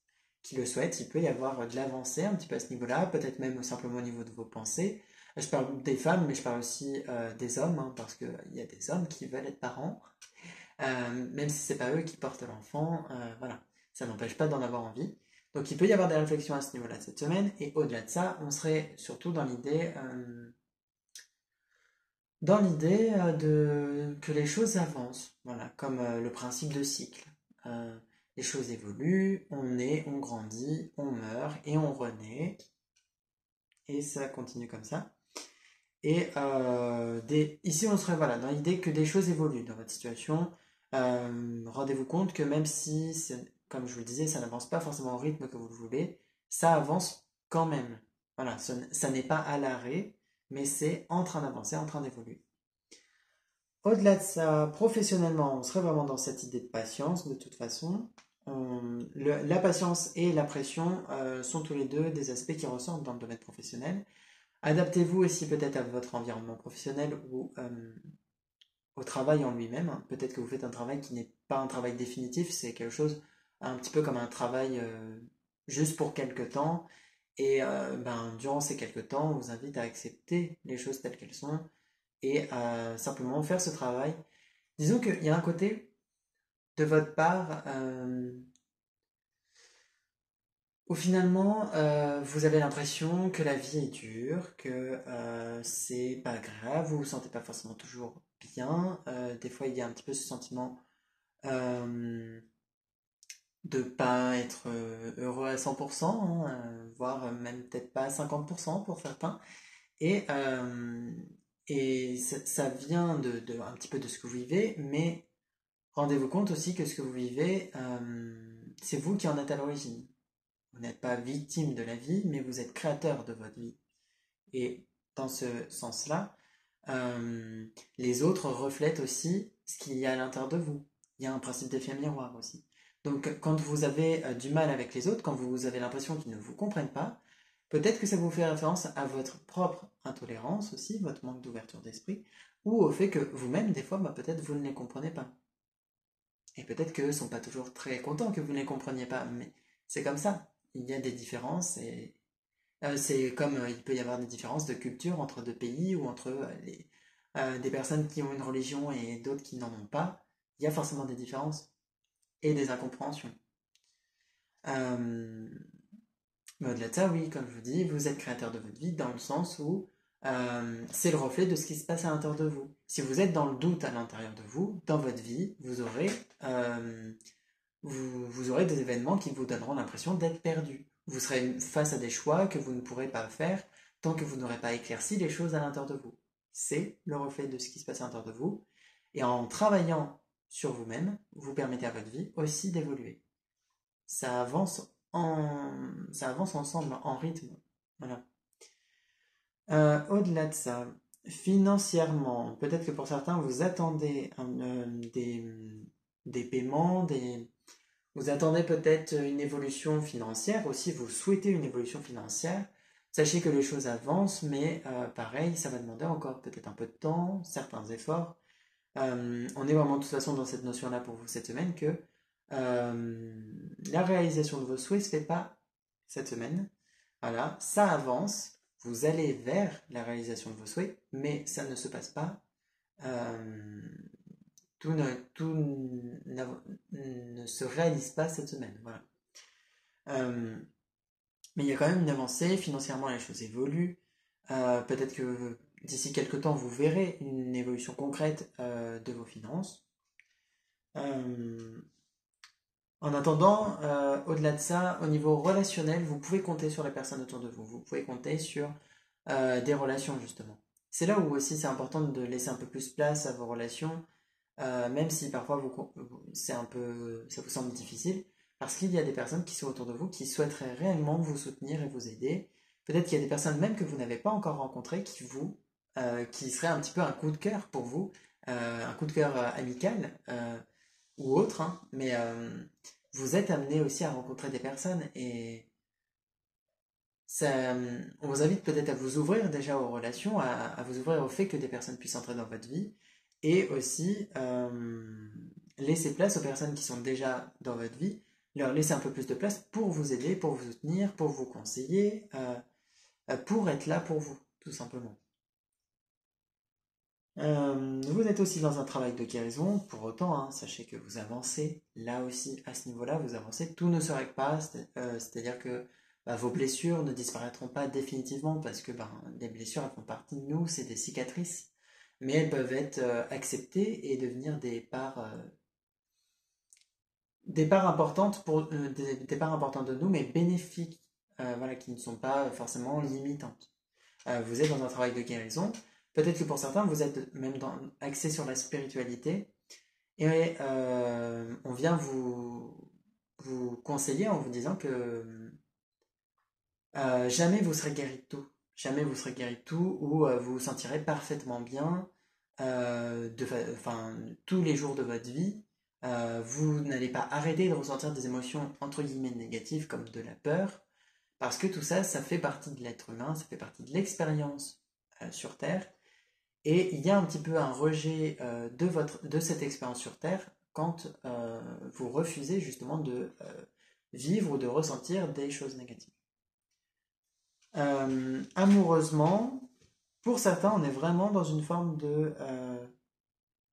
Qui le souhaitent, il peut y avoir de l'avancée un petit peu à ce niveau-là, peut-être même simplement au niveau de vos pensées. Je parle des femmes, mais je parle aussi des hommes, hein, parce qu'il y a des hommes qui veulent être parents, même si c'est pas eux qui portent l'enfant, voilà, ça n'empêche pas d'en avoir envie. Donc il peut y avoir des réflexions à ce niveau-là cette semaine, et au-delà de ça, on serait surtout dans l'idée que les choses avancent, voilà, comme le principe de cycle. Euh, les choses évoluent, on naît, on grandit, on meurt et on renaît, et ça continue comme ça. Et ici, on serait voilà, dans l'idée que des choses évoluent dans votre situation. Rendez-vous compte que même si, comme je vous le disais, ça n'avance pas forcément au rythme que vous le voulez, ça avance quand même. Voilà, ça n'est pas à l'arrêt, mais c'est en train d'avancer, en train d'évoluer. Au-delà de ça, professionnellement, on serait vraiment dans cette idée de patience, de toute façon. La patience et la pression sont tous les deux des aspects qui ressortent dans le domaine professionnel. Adaptez-vous aussi peut-être à votre environnement professionnel ou au travail en lui-même. Peut-être que vous faites un travail qui n'est pas un travail définitif, c'est quelque chose un petit peu comme un travail juste pour quelque temps. Et durant ces quelques temps, on vous invite à accepter les choses telles qu'elles sont et à simplement faire ce travail. Disons qu'il y a un côté de votre part où finalement, vous avez l'impression que la vie est dure, que c'est pas grave, vous vous sentez pas forcément toujours bien. Des fois, il y a un petit peu ce sentiment euh, de pas être heureux à 100%, hein, voire même peut-être pas à 50% pour certains. Et, ça vient un petit peu de ce que vous vivez, mais rendez-vous compte aussi que ce que vous vivez, c'est vous qui en êtes à l'origine. Vous n'êtes pas victime de la vie, mais vous êtes créateur de votre vie. Et dans ce sens-là, euh, les autres reflètent aussi ce qu'il y a à l'intérieur de vous. Il y a un principe d'effet miroir aussi. Donc quand vous avez du mal avec les autres, quand vous avez l'impression qu'ils ne vous comprennent pas, peut-être que ça vous fait référence à votre propre intolérance aussi, votre manque d'ouverture d'esprit, ou au fait que vous-même, des fois, bah, peut-être vous ne les comprenez pas. Et peut-être qu'eux ne sont pas toujours très contents que vous ne les compreniez pas, mais c'est comme ça. Il y a des différences et c'est comme il peut y avoir des différences de culture entre deux pays ou entre des personnes qui ont une religion et d'autres qui n'en ont pas. Il y a forcément des différences et des incompréhensions. Euh, mais au-delà de ça, oui, comme je vous dis, vous êtes créateur de votre vie dans le sens où c'est le reflet de ce qui se passe à l'intérieur de vous. Si vous êtes dans le doute à l'intérieur de vous, dans votre vie, euh, vous aurez des événements qui vous donneront l'impression d'être perdu. Vous serez face à des choix que vous ne pourrez pas faire tant que vous n'aurez pas éclairci les choses à l'intérieur de vous. C'est le reflet de ce qui se passe à l'intérieur de vous. Et en travaillant sur vous-même, vous permettez à votre vie aussi d'évoluer. Ça avance ça avance ensemble, en rythme. Voilà. Au-delà de ça, financièrement, peut-être que pour certains, vous attendez des paiements, vous attendez peut-être une évolution financière aussi, vous souhaitez une évolution financière. Sachez que les choses avancent, mais pareil, ça va demander encore peut-être un peu de temps, certains efforts. On est vraiment de toute façon dans cette notion-là pour vous cette semaine que la réalisation de vos souhaits ne se fait pas cette semaine. Voilà, ça avance, vous allez vers la réalisation de vos souhaits, mais ça ne se passe pas. Euh, tout ne se réalise pas cette semaine. Voilà. Euh, mais il y a quand même une avancée, financièrement les choses évoluent. Peut-être que d'ici quelques temps, vous verrez une évolution concrète de vos finances. Euh, En attendant, au-delà de ça, au niveau relationnel, vous pouvez compter sur les personnes autour de vous. Vous pouvez compter sur des relations, justement. C'est là où aussi c'est important de laisser un peu plus place à vos relations, même si parfois ça vous semble difficile, parce qu'il y a des personnes qui sont autour de vous qui souhaiteraient réellement vous soutenir et vous aider. Peut-être qu'il y a des personnes même que vous n'avez pas encore rencontrées qui seraient un petit peu un coup de cœur pour vous, un coup de cœur amical ou autre, hein, mais vous êtes amené aussi à rencontrer des personnes et on vous invite peut-être à vous ouvrir déjà aux relations, à vous ouvrir au fait que des personnes puissent entrer dans votre vie et aussi laisser place aux personnes qui sont déjà dans votre vie, leur laisser un peu plus de place pour vous aider, pour vous soutenir, pour vous conseiller, pour être là pour vous, tout simplement. Vous êtes aussi dans un travail de guérison, pour autant, hein, sachez que vous avancez, là aussi, à ce niveau-là, vous avancez, tout ne se règle pas, c'est-à-dire que bah, vos blessures ne disparaîtront pas définitivement, parce que ben, les blessures, elles font partie de nous, c'est des cicatrices, mais elles peuvent être acceptées et devenir des parts importantes des parts importantes de nous, mais bénéfiques, voilà, qui ne sont pas forcément limitantes. Vous êtes dans un travail de guérison. Peut-être que pour certains, vous êtes même axé sur la spiritualité. Et on vient vous conseiller en vous disant que jamais vous serez guéri de tout. Jamais vous serez guéri de tout ou vous vous sentirez parfaitement bien enfin, tous les jours de votre vie. Vous n'allez pas arrêter de ressentir des émotions entre guillemets négatives comme de la peur, parce que tout ça, ça fait partie de l'être humain, ça fait partie de l'expérience sur Terre. Et il y a un petit peu un rejet de cette expérience sur Terre quand vous refusez justement de vivre ou de ressentir des choses négatives. Amoureusement, pour certains, on est vraiment dans une forme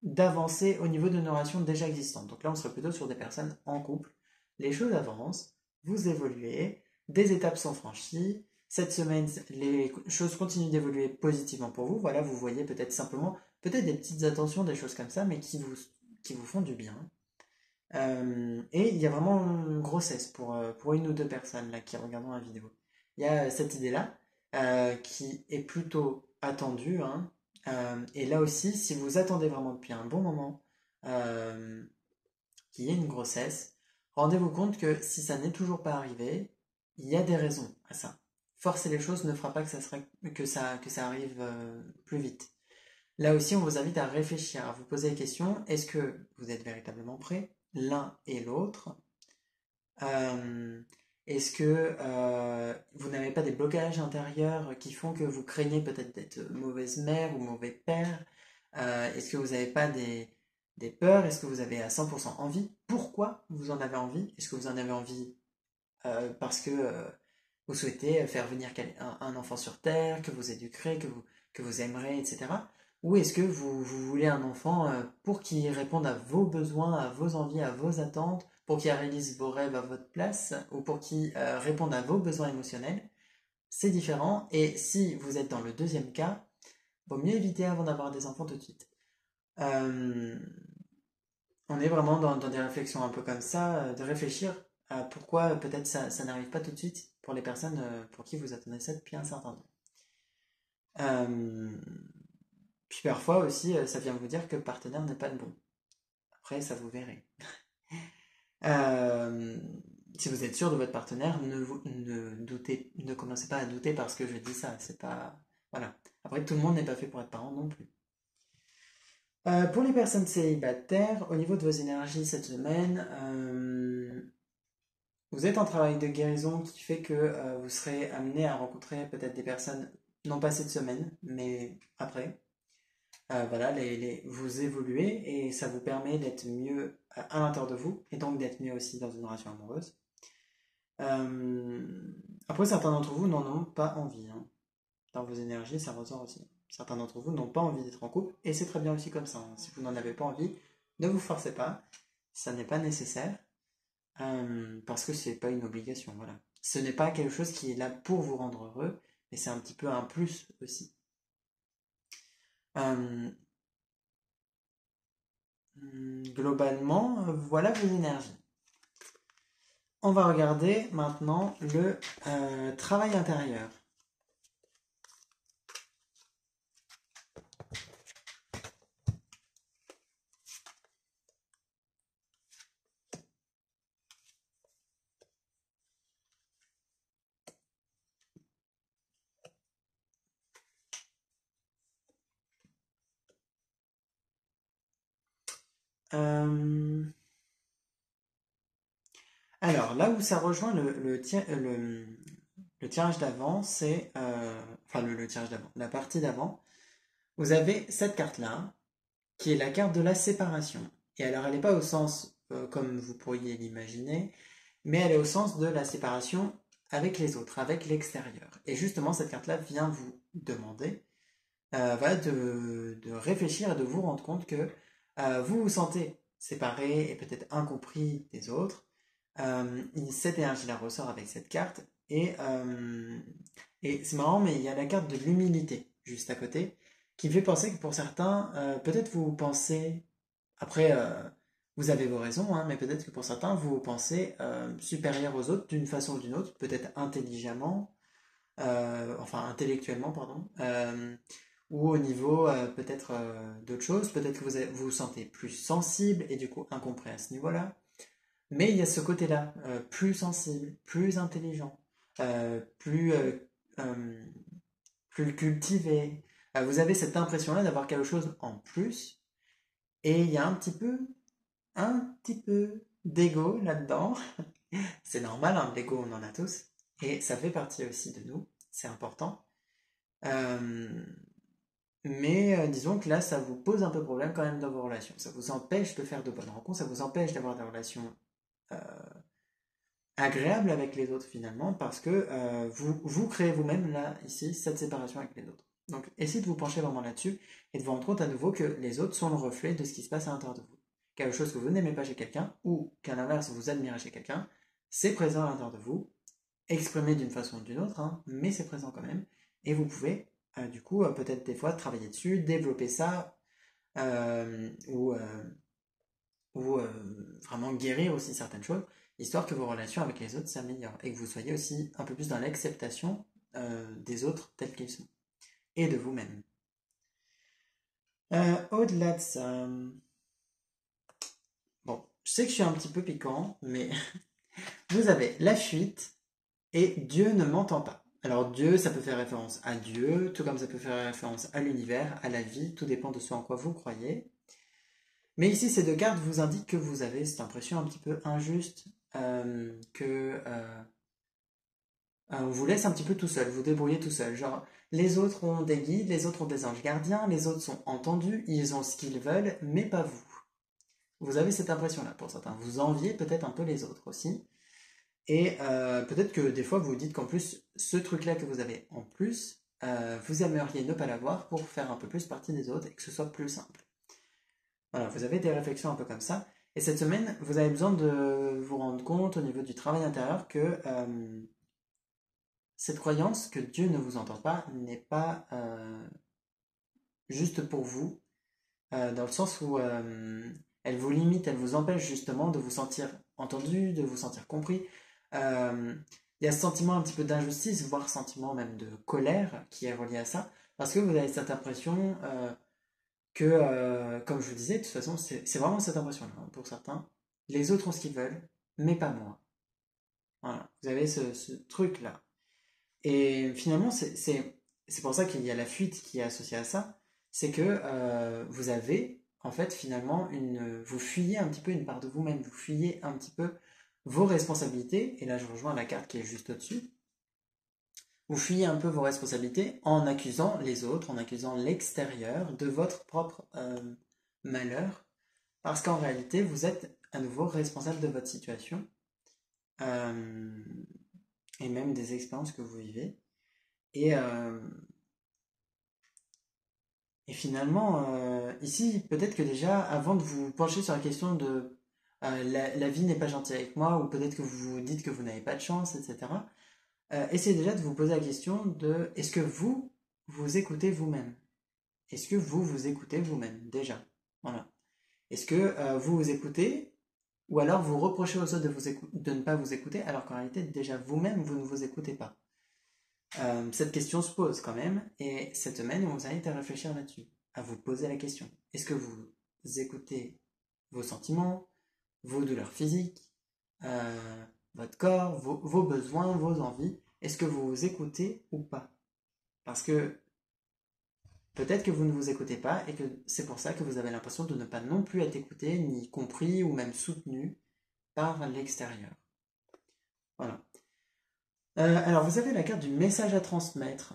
d'avancer au niveau de nos relations déjà existantes. Donc là, on serait plutôt sur des personnes en couple. Les choses avancent, vous évoluez, des étapes sont franchies. Cette semaine, les choses continuent d'évoluer positivement pour vous. Voilà, vous voyez peut-être simplement, peut-être des petites attentions, des choses comme ça, mais qui vous font du bien. Et il y a vraiment une grossesse pour une ou deux personnes là, qui regardent la vidéo. Il y a cette idée-là qui est plutôt attendue, hein. Et là aussi, si vous attendez vraiment depuis un bon moment euh, qu'il y ait une grossesse, rendez-vous compte que si ça n'est toujours pas arrivé, il y a des raisons à ça. Forcer les choses ne fera pas que ça arrive plus vite. Là aussi, on vous invite à réfléchir, à vous poser la question, est-ce que vous êtes véritablement prêts, l'un et l'autre? Euh, Est-ce que vous n'avez pas des blocages intérieurs qui font que vous craignez peut-être d'être mauvaise mère ou mauvais père? Est-ce que vous n'avez pas des peurs? Est-ce que vous avez à 100% envie? Pourquoi vous en avez envie? Est-ce que vous en avez envie parce que vous souhaitez faire venir un enfant sur Terre, que vous éduquerez, que vous aimerez, etc. Ou est-ce que vous voulez un enfant pour qu'il réponde à vos besoins, à vos envies, à vos attentes, pour qu'il réalise vos rêves à votre place, ou pour qu'il réponde à vos besoins émotionnels? C'est différent, et si vous êtes dans le deuxième cas, vaut mieux éviter avant d'avoir des enfants tout de suite. Euh, on est vraiment dans des réflexions un peu comme ça, de réfléchir à pourquoi peut-être ça n'arrive pas tout de suite pour les personnes pour qui vous attendez ça depuis un certain temps. Euh, Puis parfois aussi, ça vient vous dire que le partenaire n'est pas le bon. Après, ça vous verrez. Euh, Si vous êtes sûr de votre partenaire, ne commencez pas à douter parce que je dis ça. C'est pas, voilà. Après, tout le monde n'est pas fait pour être parent non plus. Pour les personnes célibataires, au niveau de vos énergies cette semaine, vous êtes en travail de guérison qui fait que vous serez amené à rencontrer peut-être des personnes, non pas cette semaine, mais après. Voilà, vous évoluez et ça vous permet d'être mieux à l'intérieur de vous et donc d'être mieux aussi dans une relation amoureuse. Euh, Après, certains d'entre vous n'en ont pas envie, hein. Dans vos énergies, ça ressort aussi. Certains d'entre vous n'ont pas envie d'être en couple et c'est très bien aussi comme ça, hein. Si vous n'en avez pas envie, ne vous forcez pas, ça n'est pas nécessaire. Parce que c'est pas une obligation, voilà. Ce n'est pas quelque chose qui est là pour vous rendre heureux, mais c'est un petit peu un plus aussi. Euh, Globalement, voilà vos énergies. On va regarder maintenant le travail intérieur. Euh, alors, là où ça rejoint le tirage d'avant, c'est... enfin, le tirage d'avant, la partie d'avant, vous avez cette carte-là, qui est la carte de la séparation. Et alors, elle n'est pas au sens comme vous pourriez l'imaginer, mais elle est au sens de la séparation avec les autres, avec l'extérieur. Et justement, cette carte-là vient vous demander voilà, de réfléchir et de vous rendre compte que vous vous sentez séparé et peut-être incompris des autres. Cette énergie-là ressort avec cette carte. Et c'est marrant, mais il y a la carte de l'humilité juste à côté, qui me fait penser que pour certains, peut-être vous pensez, après, vous avez vos raisons, hein, mais peut-être que pour certains, vous pensez supérieur aux autres d'une façon ou d'une autre, peut-être intelligemment, enfin intellectuellement, pardon, ou au niveau peut-être d'autres choses, peut-être que vous vous sentez plus sensible et du coup incompris à ce niveau-là. Mais il y a ce côté-là, plus sensible, plus intelligent, plus, euh, plus cultivé. Vous avez cette impression-là d'avoir quelque chose en plus, et il y a un petit peu d'ego là-dedans. C'est normal, hein, l'ego on en a tous, et ça fait partie aussi de nous, c'est important. Euh, mais disons que là, ça vous pose un peu problème quand même dans vos relations. Ça vous empêche de faire de bonnes rencontres, ça vous empêche d'avoir des relations euh, agréables avec les autres finalement, parce que vous créez vous-même là, ici, cette séparation avec les autres. Donc essayez de vous pencher vraiment là-dessus et de vous rendre compte à nouveau que les autres sont le reflet de ce qui se passe à l'intérieur de vous. Quelque chose que vous n'aimez pas chez quelqu'un, ou qu'à l'inverse vous admirez chez quelqu'un, c'est présent à l'intérieur de vous, exprimé d'une façon ou d'une autre, hein, mais c'est présent quand même. Et vous pouvez, du coup, peut-être des fois travailler dessus, développer ça, ou ou vraiment guérir aussi certaines choses, histoire que vos relations avec les autres s'améliorent et que vous soyez aussi un peu plus dans l'acceptation des autres tels qu'ils sont et de vous-même. Au-delà de ça, bon, je sais que je suis un petit peu piquant, mais vous avez la fuite et Dieu ne m'entend pas. Alors Dieu, ça peut faire référence à Dieu, tout comme ça peut faire référence à l'univers, à la vie, tout dépend de ce en quoi vous croyez. Mais ici, ces deux cartes vous indiquent que vous avez cette impression un petit peu injuste, que on vous laisse un petit peu tout seul, vous débrouillez tout seul. Genre, les autres ont des guides, les autres ont des anges gardiens, les autres sont entendus, ils ont ce qu'ils veulent, mais pas vous. Vous avez cette impression-là pour certains. Vous enviez peut-être un peu les autres aussi. Et peut-être que des fois vous vous dites qu'en plus, ce truc-là que vous avez en plus, vous aimeriez ne pas l'avoir pour faire un peu plus partie des autres et que ce soit plus simple. Voilà, vous avez des réflexions un peu comme ça. Et cette semaine, vous avez besoin de vous rendre compte au niveau du travail intérieur que cette croyance que Dieu ne vous entend pas n'est pas juste pour vous, dans le sens où elle vous limite, elle vous empêche justement de vous sentir entendu, de vous sentir compris. Il y a ce sentiment un petit peu d'injustice, voire sentiment même de colère qui est relié à ça, parce que vous avez cette impression que, comme je vous disais, de toute façon, c'est vraiment cette impression-là, hein, pour certains. Les autres ont ce qu'ils veulent, mais pas moi. Voilà, vous avez ce truc-là. Et finalement, c'est pour ça qu'il y a la fuite qui est associée à ça. C'est que vous avez, en fait, finalement, vous fuyez un petit peu une part de vous-même. Vous fuyez un petit peu vos responsabilités. Et là, je rejoins la carte qui est juste au-dessus. Vous fuyez un peu vos responsabilités en accusant les autres, en accusant l'extérieur de votre propre malheur. Parce qu'en réalité, vous êtes à nouveau responsable de votre situation euh, et même des expériences que vous vivez. Et, euh, et finalement, ici, peut-être que déjà, avant de vous pencher sur la question de la vie n'est pas gentille avec moi, ou peut-être que vous vous dites que vous n'avez pas de chance, etc., essayez déjà de vous poser la question de est-ce que vous, vous écoutez vous-même? Est-ce que vous, vous écoutez vous-même, déjà? Voilà. Est-ce que vous vous écoutez, ou alors vous reprochez aux autres de ne pas vous écouter, alors qu'en réalité, déjà vous-même, vous ne vous écoutez pas? Cette question se pose quand même, et cette semaine, on vous invite à réfléchir là-dessus, à vous poser la question. Est-ce que vous écoutez vos sentiments, vos douleurs physiques, votre corps, vos besoins, vos envies? Est-ce que vous vous écoutez ou pas? Parce que peut-être que vous ne vous écoutez pas et que c'est pour ça que vous avez l'impression de ne pas non plus être écouté, ni compris ou même soutenu par l'extérieur. Voilà. Alors, vous avez la carte du message à transmettre.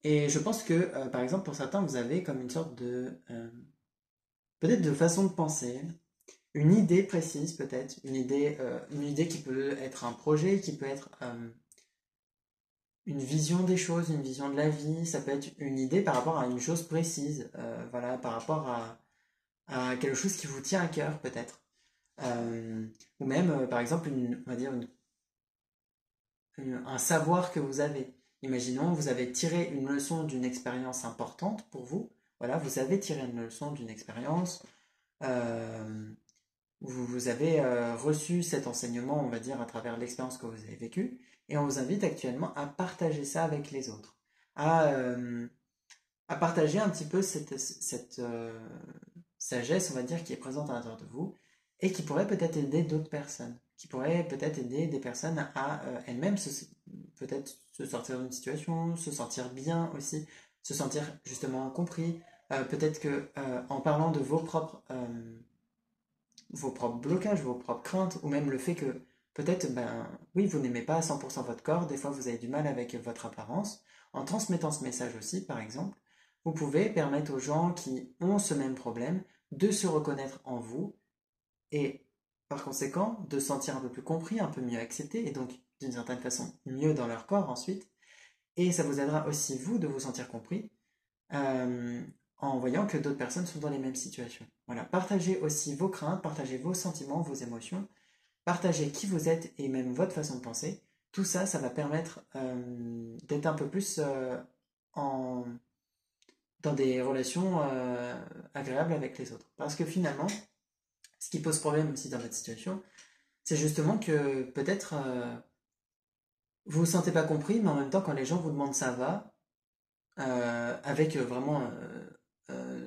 Et je pense que, par exemple, pour certains, vous avez comme une sorte de, peut-être de façon de penser, une idée précise peut-être, une idée qui peut être un projet, qui peut être une vision des choses, une vision de la vie, ça peut être une idée par rapport à une chose précise, voilà, par rapport à quelque chose qui vous tient à cœur peut-être. Ou même, par exemple, on va dire un savoir que vous avez. Imaginons, vous avez tiré une leçon d'une expérience importante pour vous. Voilà, vous avez tiré une leçon d'une expérience. euh, vous avez reçu cet enseignement, on va dire, à travers l'expérience que vous avez vécue. Et on vous invite actuellement à partager ça avec les autres. À, euh, à partager un petit peu cette sagesse, on va dire, qui est présente à l'intérieur de vous et qui pourrait peut-être aider d'autres personnes, qui pourrait peut-être aider des personnes à elles-mêmes peut-être se sortir d'une situation, se sentir bien aussi, se sentir justement compris. Peut-être que en parlant de vos propres blocages, vos propres craintes, ou même le fait que peut-être, ben oui, vous n'aimez pas à 100% votre corps, des fois vous avez du mal avec votre apparence, en transmettant ce message aussi, par exemple, vous pouvez permettre aux gens qui ont ce même problème de se reconnaître en vous et par conséquent de se sentir un peu plus compris, un peu mieux accepté et donc d'une certaine façon mieux dans leur corps ensuite. Et ça vous aidera aussi vous de vous sentir compris euh, en voyant que d'autres personnes sont dans les mêmes situations. Voilà, partagez aussi vos craintes, partagez vos sentiments, vos émotions, partagez qui vous êtes et même votre façon de penser. Tout ça, ça va permettre d'être un peu plus en, dans des relations agréables avec les autres. Parce que finalement, Ce qui pose problème aussi dans votre situation, c'est justement que peut-être vous vous sentez pas compris, mais en même temps, quand les gens vous demandent ça va, avec vraiment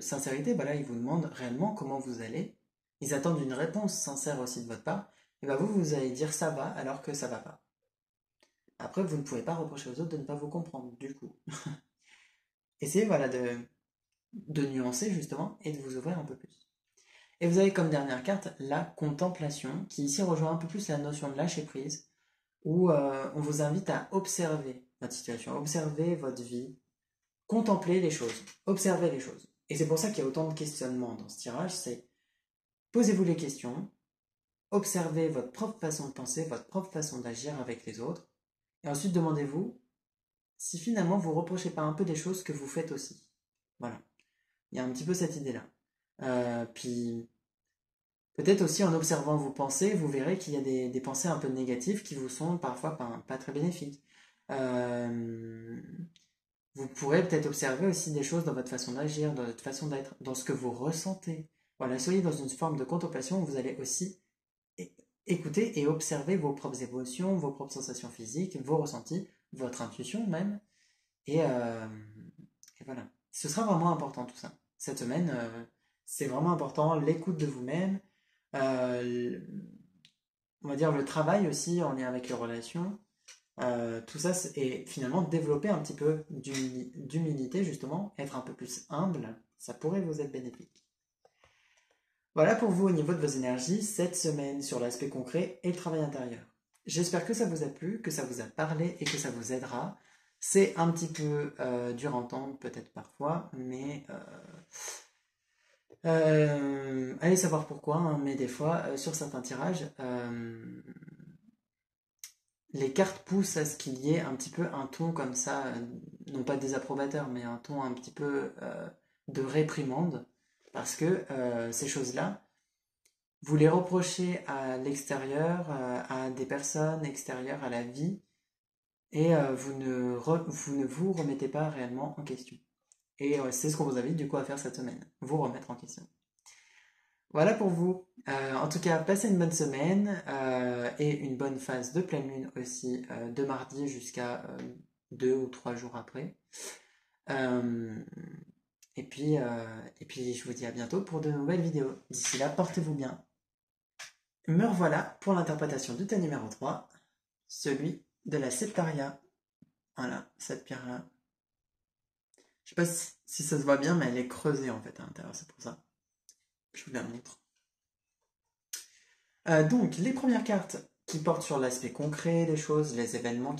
sincérité, bah là, ils vous demandent réellement comment vous allez. Ils attendent une réponse sincère aussi de votre part. Et bah vous allez dire ça va alors que ça va pas. Après, vous ne pouvez pas reprocher aux autres de ne pas vous comprendre, du coup. Essayez, voilà, de nuancer justement et de vous ouvrir un peu plus. Et vous avez comme dernière carte la contemplation, qui ici rejoint un peu plus la notion de lâcher prise, où on vous invite à observer votre situation, observer votre vie, contempler les choses, observer les choses. Et c'est pour ça qu'il y a autant de questionnements dans ce tirage, c'est posez-vous les questions, observez votre propre façon de penser, votre propre façon d'agir avec les autres, et ensuite demandez-vous si finalement vous reprochez pas un peu des choses que vous faites aussi. Voilà, il y a un petit peu cette idée-là. Puis peut-être aussi en observant vos pensées, vous verrez qu'il y a des pensées un peu négatives qui vous sont parfois pas très bénéfiques. Euh, Vous pourrez peut-être observer aussi des choses dans votre façon d'agir, dans votre façon d'être, dans ce que vous ressentez. Voilà, soyez dans une forme de contemplation où vous allez aussi écouter et observer vos propres émotions, vos propres sensations physiques, vos ressentis, votre intuition même. Et, euh, et voilà. Ce sera vraiment important tout ça. Cette semaine, c'est vraiment important, l'écoute de vous-même, euh, on va dire le travail aussi en lien avec les relations. Tout ça, et finalement développer un petit peu d'humilité, justement, être un peu plus humble, ça pourrait vous être bénéfique. Voilà pour vous au niveau de vos énergies, cette semaine sur l'aspect concret et le travail intérieur. J'espère que ça vous a plu, que ça vous a parlé et que ça vous aidera. C'est un petit peu dur à entendre, peut-être parfois, mais allez savoir pourquoi, hein, mais des fois, sur certains tirages, les cartes poussent à ce qu'il y ait un petit peu un ton comme ça, non pas désapprobateur, mais un ton un petit peu de réprimande, parce que ces choses-là, vous les reprochez à l'extérieur, à des personnes extérieures à la vie, et vous ne vous remettez pas réellement en question. Et c'est ce qu'on vous invite du coup à faire cette semaine, vous remettre en question. Voilà pour vous. En tout cas, passez une bonne semaine et une bonne phase de pleine lune aussi de mardi jusqu'à 2 ou 3 jours après. Euh, et puis, je vous dis à bientôt pour de nouvelles vidéos. D'ici là, portez-vous bien. Me revoilà pour l'interprétation du thème numéro 3, celui de la septaria. Voilà, cette pierre-là. Je sais pas si ça se voit bien, mais elle est creusée en fait à l'intérieur, c'est pour ça. Je vous la montre. Donc, les premières cartes qui portent sur l'aspect concret des choses, les événements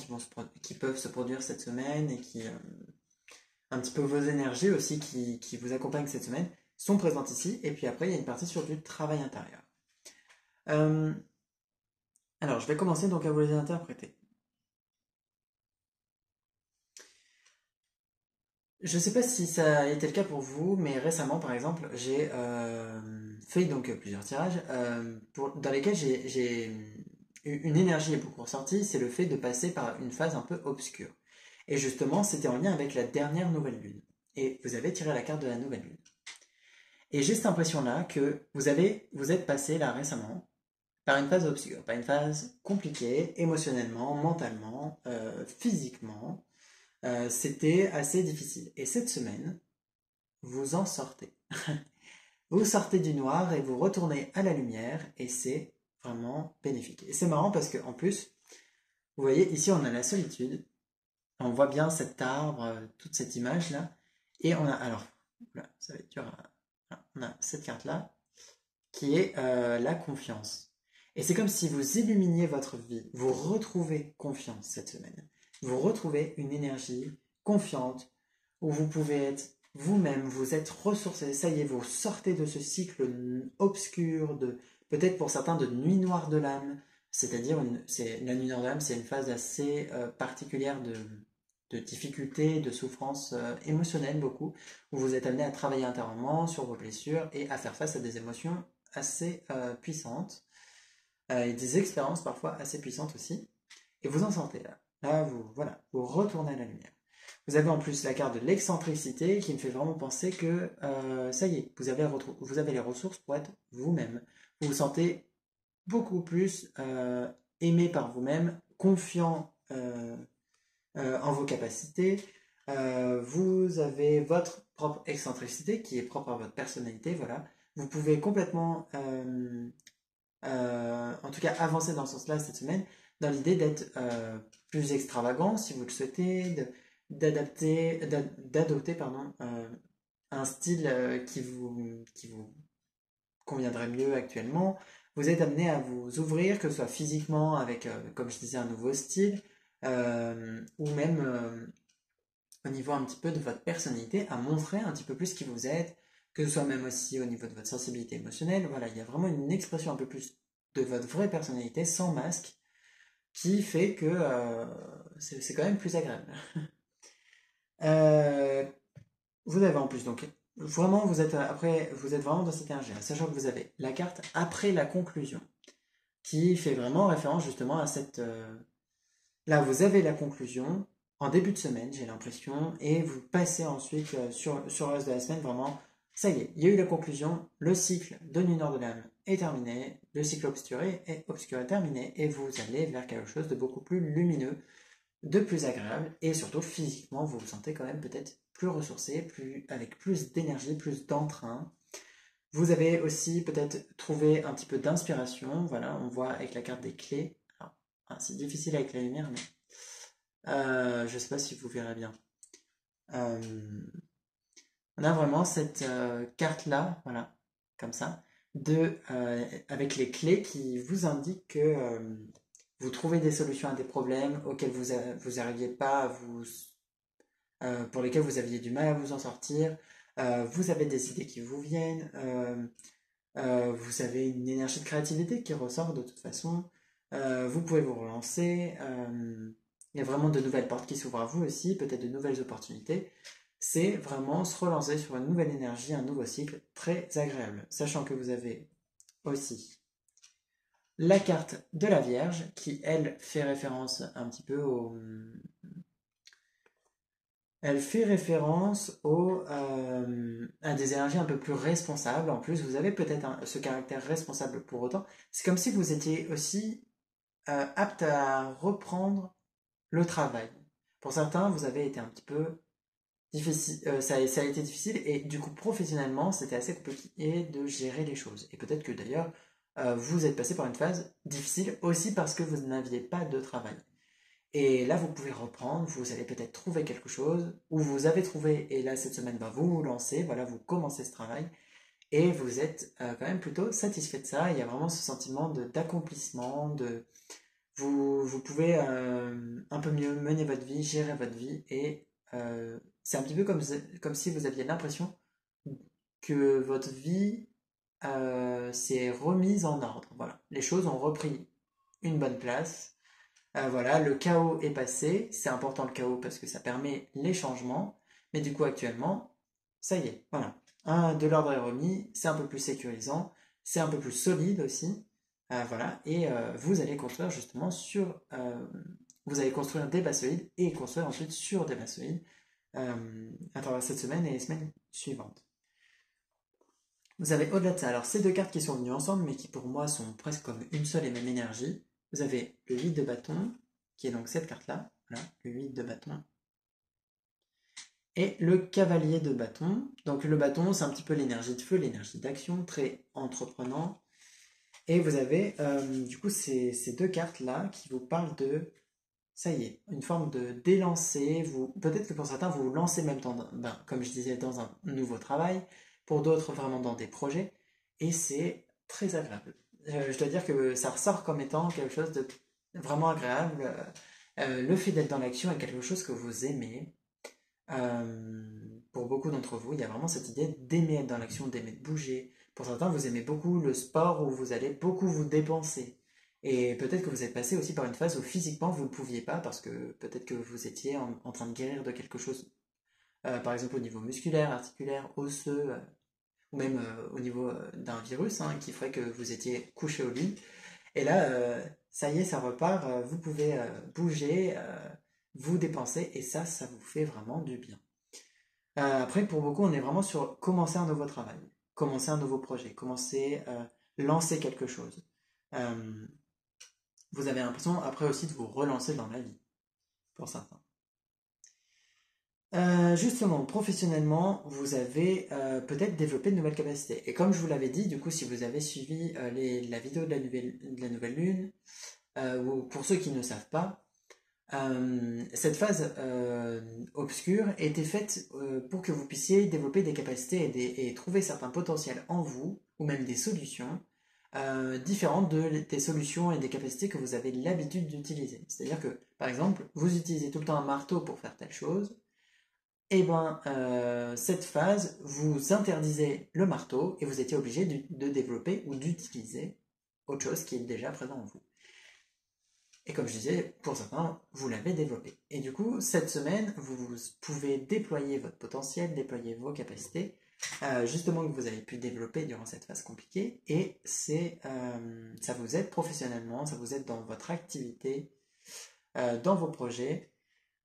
qui peuvent se produire cette semaine et qui, un petit peu vos énergies aussi qui vous accompagnent cette semaine, sont présentes ici. Et puis après, il y a une partie sur du travail intérieur. Euh, alors, je vais commencer donc à vous les interpréter. Je ne sais pas si ça a été le cas pour vous, mais récemment, par exemple, j'ai fait donc plusieurs tirages dans lesquels j'ai une énergie est beaucoup ressortie, c'est le fait de passer par une phase un peu obscure. Et justement, c'était en lien avec la dernière nouvelle lune. Et vous avez tiré la carte de la nouvelle lune. Et j'ai cette impression-là que vous êtes passé là récemment par une phase obscure, par une phase compliquée, émotionnellement, mentalement, physiquement. C'était assez difficile. Et cette semaine, vous en sortez. Vous sortez du noir et vous retournez à la lumière et c'est vraiment bénéfique. Et c'est marrant parce que en plus, vous voyez, ici on a la solitude. On voit bien cet arbre, toute cette image là. Et on a, alors, là, ça va être dur. On a cette carte là qui est la confiance. Et c'est comme si vous illuminiez votre vie. Vous retrouvez confiance cette semaine. Vous retrouvez une énergie confiante où vous pouvez être vous-même, vous êtes ressourcé. Ça y est, vous sortez de ce cycle obscur, peut-être pour certains de nuit noire de l'âme. C'est-à-dire, la nuit noire de l'âme, c'est une phase assez particulière de difficultés, de souffrances émotionnelles beaucoup, où vous êtes amené à travailler intérieurement sur vos blessures et à faire face à des émotions assez puissantes et des expériences parfois assez puissantes aussi. Et vous en sortez là. Là, voilà, vous retournez à la lumière. Vous avez en plus la carte de l'excentricité qui me fait vraiment penser que ça y est, vous avez les ressources pour être vous-même. Vous vous sentez beaucoup plus aimé par vous-même, confiant en vos capacités. Vous avez votre propre excentricité qui est propre à votre personnalité, voilà. Vous pouvez complètement, en tout cas, avancer dans ce sens-là cette semaine, dans l'idée d'être plus extravagant si vous le souhaitez, d'adopter pardon, un style qui vous conviendrait mieux actuellement. Vous êtes amené à vous ouvrir, que ce soit physiquement avec, comme je disais, un nouveau style, ou même au niveau un petit peu de votre personnalité, à montrer un petit peu plus qui vous êtes, que ce soit même aussi au niveau de votre sensibilité émotionnelle. Voilà, il y a vraiment une expression un peu plus de votre vraie personnalité sans masque qui fait que c'est quand même plus agréable. Euh, Vous avez en plus donc vraiment vous êtes vraiment dans cette énergie, sachant que vous avez la carte après la conclusion qui fait vraiment référence justement à cette là vous avez la conclusion en début de semaine, j'ai l'impression, et vous passez ensuite sur le reste de la semaine vraiment ça y est, il y a eu la conclusion, le cycle de Nuit Nord de l'âme est terminé, le cycle obscur est terminé et vous allez vers quelque chose de beaucoup plus lumineux, de plus agréable, et surtout physiquement vous vous sentez quand même peut-être plus ressourcé, avec plus d'énergie, plus d'entrain. Vous avez aussi peut-être trouvé un petit peu d'inspiration, voilà, on voit avec la carte des clés. Alors, c'est difficile avec la lumière, mais je ne sais pas si vous verrez bien. Euh, on a vraiment cette carte-là, voilà, comme ça, avec les clés qui vous indiquent que vous trouvez des solutions à des problèmes auxquels vous n'arriviez pas à pour lesquels vous aviez du mal à vous en sortir. Vous avez des idées qui vous viennent. Vous avez une énergie de créativité qui ressort de toute façon. Vous pouvez vous relancer. Il y a vraiment de nouvelles portes qui s'ouvrent à vous aussi, peut-être de nouvelles opportunités. C'est vraiment se relancer sur une nouvelle énergie, un nouveau cycle très agréable. Sachant que vous avez aussi la carte de la Vierge qui, elle, fait référence un petit peu elle fait référence à des énergies un peu plus responsables. En plus, vous avez peut-être ce caractère responsable pour autant. C'est comme si vous étiez aussi apte à reprendre le travail. Pour certains, vous avez été un petit peu difficile, ça a été difficile et du coup, professionnellement, c'était assez compliqué de gérer les choses. Et peut-être que d'ailleurs, vous êtes passé par une phase difficile aussi parce que vous n'aviez pas de travail. Et là, vous pouvez reprendre, vous allez peut-être trouver quelque chose, ou vous avez trouvé, et là, cette semaine, bah, vous vous lancez, voilà, vous commencez ce travail, et vous êtes quand même plutôt satisfait de ça. Il y a vraiment ce sentiment d'accomplissement, vous pouvez un peu mieux mener votre vie, gérer votre vie, et c'est un petit peu comme si vous aviez l'impression que votre vie s'est remise en ordre. Voilà, les choses ont repris une bonne place. Voilà, le chaos est passé. C'est important le chaos parce que ça permet les changements. Mais du coup, actuellement, ça y est, voilà. De l'ordre est remis, c'est un peu plus sécurisant, c'est un peu plus solide aussi. Voilà, et vous allez construire justement vous allez construire des bases solides et construire ensuite sur des bases solides à travers cette semaine et les semaines suivantes. Vous avez au-delà de ça, alors ces deux cartes qui sont venues ensemble, mais qui pour moi sont presque comme une seule et même énergie. Vous avez le 8 de bâton, qui est donc cette carte-là, voilà, le 8 de bâton, et le cavalier de bâton. Donc le bâton, c'est un petit peu l'énergie de feu, l'énergie d'action, très entreprenant. Et vous avez du coup ces deux cartes-là qui vous parlent de, ça y est, une forme de d'élancer. Peut-être que pour certains, vous vous lancez même comme je disais, dans un nouveau travail, pour d'autres vraiment dans des projets, et c'est très agréable. Je dois dire que ça ressort comme étant quelque chose de vraiment agréable. Le fait d'être dans l'action est quelque chose que vous aimez. Pour beaucoup d'entre vous, il y a vraiment cette idée d'aimer être dans l'action, d'aimer bouger. Pour certains, vous aimez beaucoup le sport où vous allez beaucoup vous dépenser. Et peut-être que vous êtes passé aussi par une phase où physiquement vous ne pouviez pas parce que peut-être que vous étiez en train de guérir de quelque chose, par exemple au niveau musculaire, articulaire, osseux, ou même au niveau d'un virus qui ferait que vous étiez couché au lit. Et là, ça y est, ça repart, vous pouvez bouger, vous dépensez et ça vous fait vraiment du bien. Après, pour beaucoup, on est vraiment sur commencer un nouveau travail, commencer un nouveau projet, commencer, lancer quelque chose. Euh, Vous avez l'impression après aussi de vous relancer dans la vie, pour certains. Justement, professionnellement, vous avez peut-être développé de nouvelles capacités. Et comme je vous l'avais dit, du coup, si vous avez suivi la vidéo de la nouvelle lune, ou pour ceux qui ne savent pas, cette phase obscure était faite pour que vous puissiez développer des capacités et trouver certains potentiels en vous, ou même des solutions différentes des solutions et des capacités que vous avez l'habitude d'utiliser. C'est-à-dire que, par exemple, vous utilisez tout le temps un marteau pour faire telle chose, et bien cette phase, vous interdisez le marteau et vous étiez obligé de développer ou d'utiliser autre chose qui est déjà présent en vous. Et comme je disais, pour certains, vous l'avez développé. Et du coup, cette semaine, vous pouvez déployer votre potentiel, déployer vos capacités, justement que vous avez pu développer durant cette phase compliquée. Et ça vous aide professionnellement, ça vous aide dans votre activité, dans vos projets.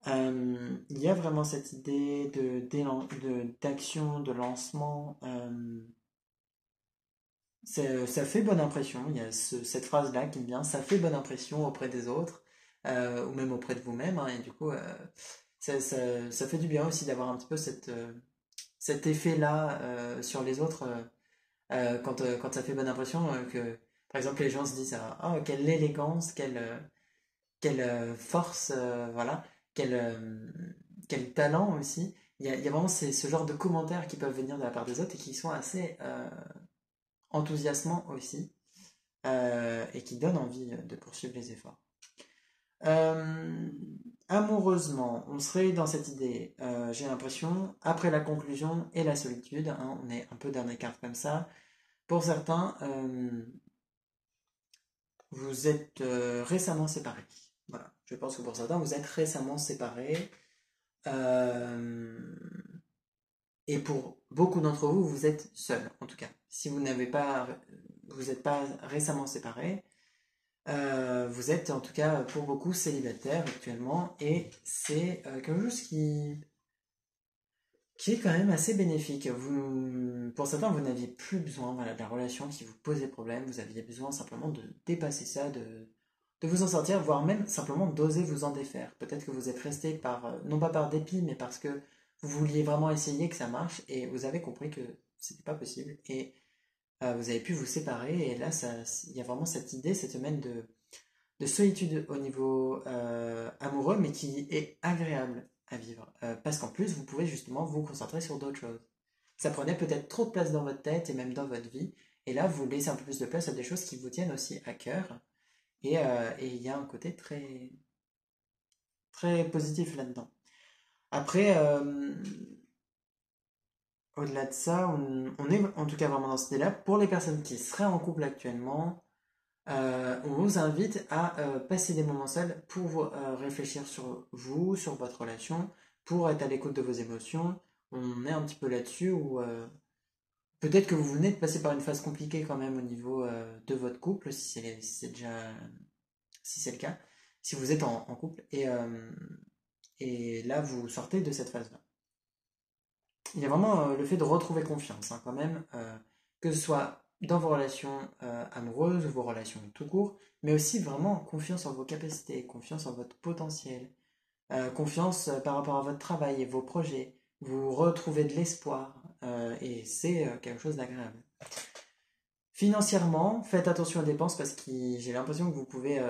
Il y a vraiment cette idée d'action, de lancement. Ça fait bonne impression, il y a cette phrase-là qui me vient, ça fait bonne impression auprès des autres, ou même auprès de vous-même, hein, et du coup, ça fait du bien aussi d'avoir un petit peu cet effet-là sur les autres, quand ça fait bonne impression, que par exemple les gens se disent oh, quelle élégance, quelle force, voilà, quel, euh, quel talent aussi. Il y a vraiment ce genre de commentaires qui peuvent venir de la part des autres et qui sont assez enthousiasmant aussi, et qui donne envie de poursuivre les efforts. Euh, Amoureusement, on serait dans cette idée, j'ai l'impression, après la conclusion et la solitude, hein, on est un peu dans des cartes comme ça. Pour certains, vous êtes récemment séparés. Voilà, je pense que pour certains, vous êtes récemment séparés. Euh, et pour beaucoup d'entre vous, vous êtes seul, en tout cas. Si vous n'avez pas, vous n'êtes pas récemment séparés, vous êtes en tout cas pour beaucoup célibataire actuellement et c'est quelque chose qui est quand même assez bénéfique. Pour certains, vous n'aviez plus besoin voilà, de la relation qui vous posait problème, vous aviez besoin simplement de dépasser ça, de vous en sortir, voire même simplement d'oser vous en défaire. Peut-être que vous êtes resté non pas par dépit, mais parce que vous vouliez vraiment essayer que ça marche et vous avez compris que c'était pas possible et vous avez pu vous séparer et là, il y a vraiment cette idée cette semaine de solitude au niveau amoureux, mais qui est agréable à vivre. Parce qu'en plus, vous pouvez justement vous concentrer sur d'autres choses. Ça prenait peut-être trop de place dans votre tête et même dans votre vie. Et là, vous laissez un peu plus de place à des choses qui vous tiennent aussi à cœur. Et il y a un côté très, très positif là-dedans. Après, au-delà de ça, on est en tout cas vraiment dans cette idée-là. Pour les personnes qui seraient en couple actuellement, on vous invite à passer des moments seuls pour réfléchir sur vous, sur votre relation, pour être à l'écoute de vos émotions. On est un petit peu là-dessus où peut-être que vous venez de passer par une phase compliquée quand même au niveau de votre couple, si c'est le cas, si vous êtes en couple, et là vous sortez de cette phase-là. Il y a vraiment le fait de retrouver confiance, hein, quand même, que ce soit dans vos relations amoureuses ou vos relations tout court, mais aussi vraiment confiance en vos capacités, confiance en votre potentiel, confiance par rapport à votre travail et vos projets. Vous retrouvez de l'espoir et c'est quelque chose d'agréable. Financièrement, faites attention aux dépenses parce que j'ai l'impression que vous pouvez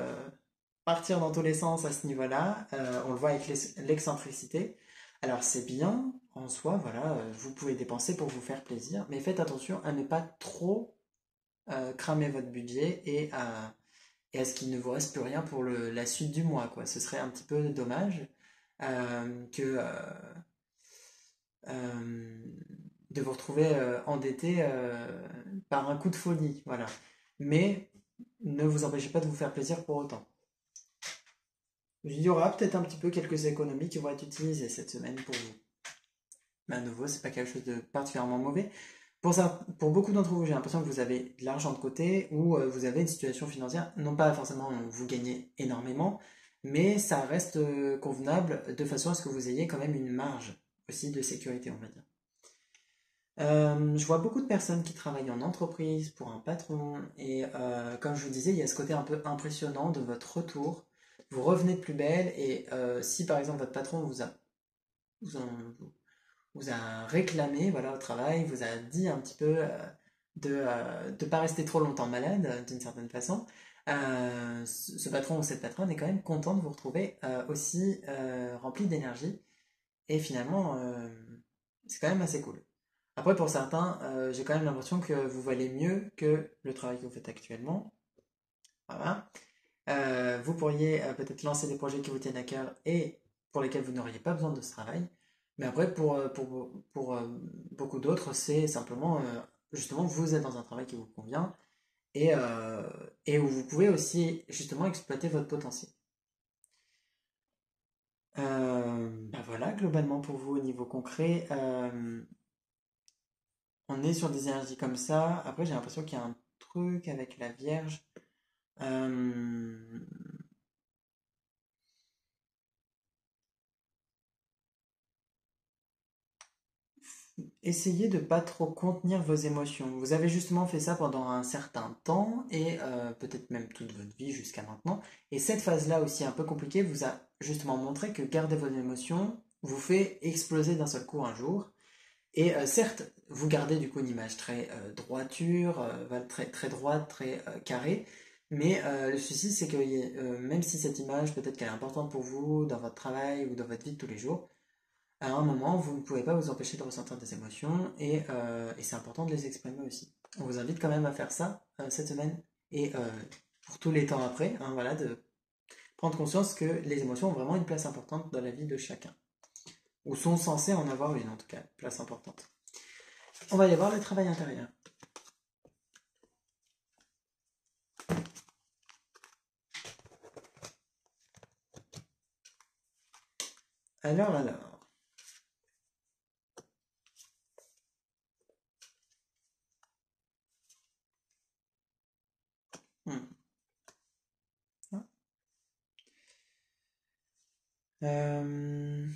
partir dans tous les sens à ce niveau-là. On le voit avec l'excentricité. Alors c'est bien en soi, voilà, vous pouvez dépenser pour vous faire plaisir, mais faites attention à ne pas trop cramer votre budget et à ce qu'il ne vous reste plus rien pour la suite du mois, quoi. Ce serait un petit peu dommage que euh, de vous retrouver endetté par un coup de folie, voilà. Mais ne vous empêchez pas de vous faire plaisir pour autant. Il y aura peut-être un petit peu quelques économies qui vont être utilisées cette semaine pour vous. Mais à nouveau, c'est pas quelque chose de particulièrement mauvais. Pour ça, pour beaucoup d'entre vous, j'ai l'impression que vous avez de l'argent de côté ou vous avez une situation financière, non pas forcément où vous gagnez énormément, mais ça reste convenable de façon à ce que vous ayez quand même une marge aussi de sécurité, on va dire. Je vois beaucoup de personnes qui travaillent en entreprise pour un patron et comme je vous disais, il y a ce côté un peu impressionnant de votre retour. Vous revenez de plus belle et si par exemple votre patron vous, a- vous a réclamé voilà, au travail, vous a dit un petit peu de ne pas rester trop longtemps malade d'une certaine façon, ce patron ou cette patronne est quand même content de vous retrouver aussi rempli d'énergie et finalement c'est quand même assez cool. Après, pour certains, j'ai quand même l'impression que vous valez mieux que le travail que vous faites actuellement. Voilà. Vous pourriez peut-être lancer des projets qui vous tiennent à cœur et pour lesquels vous n'auriez pas besoin de ce travail. Mais après, pour beaucoup d'autres, c'est simplement, justement, vous êtes dans un travail qui vous convient et où vous pouvez aussi, justement, exploiter votre potentiel. Bah voilà, globalement pour vous au niveau concret. On est sur des énergies comme ça. Après, j'ai l'impression qu'il y a un truc avec la Vierge. Euh, Essayez de pas trop contenir vos émotions. Vous avez justement fait ça pendant un certain temps et peut-être même toute votre vie jusqu'à maintenant. Et cette phase-là aussi un peu compliquée vous a justement montré que garder vos émotions vous fait exploser d'un seul coup un jour. Et certes, vous gardez du coup une image très droiture, voilà, très, très droite, très carrée, mais le souci c'est que même si cette image peut-être qu'elle est importante pour vous dans votre travail ou dans votre vie de tous les jours, à un moment vous ne pouvez pas vous empêcher de ressentir des émotions et c'est important de les exprimer aussi. On vous invite quand même à faire ça cette semaine et pour tous les temps après, hein, voilà, de prendre conscience que les émotions ont vraiment une place importante dans la vie de chacun, ou sont censées en avoir une en tout cas, place importante. On va aller voir le travail intérieur. Alors. Hmm. Euh,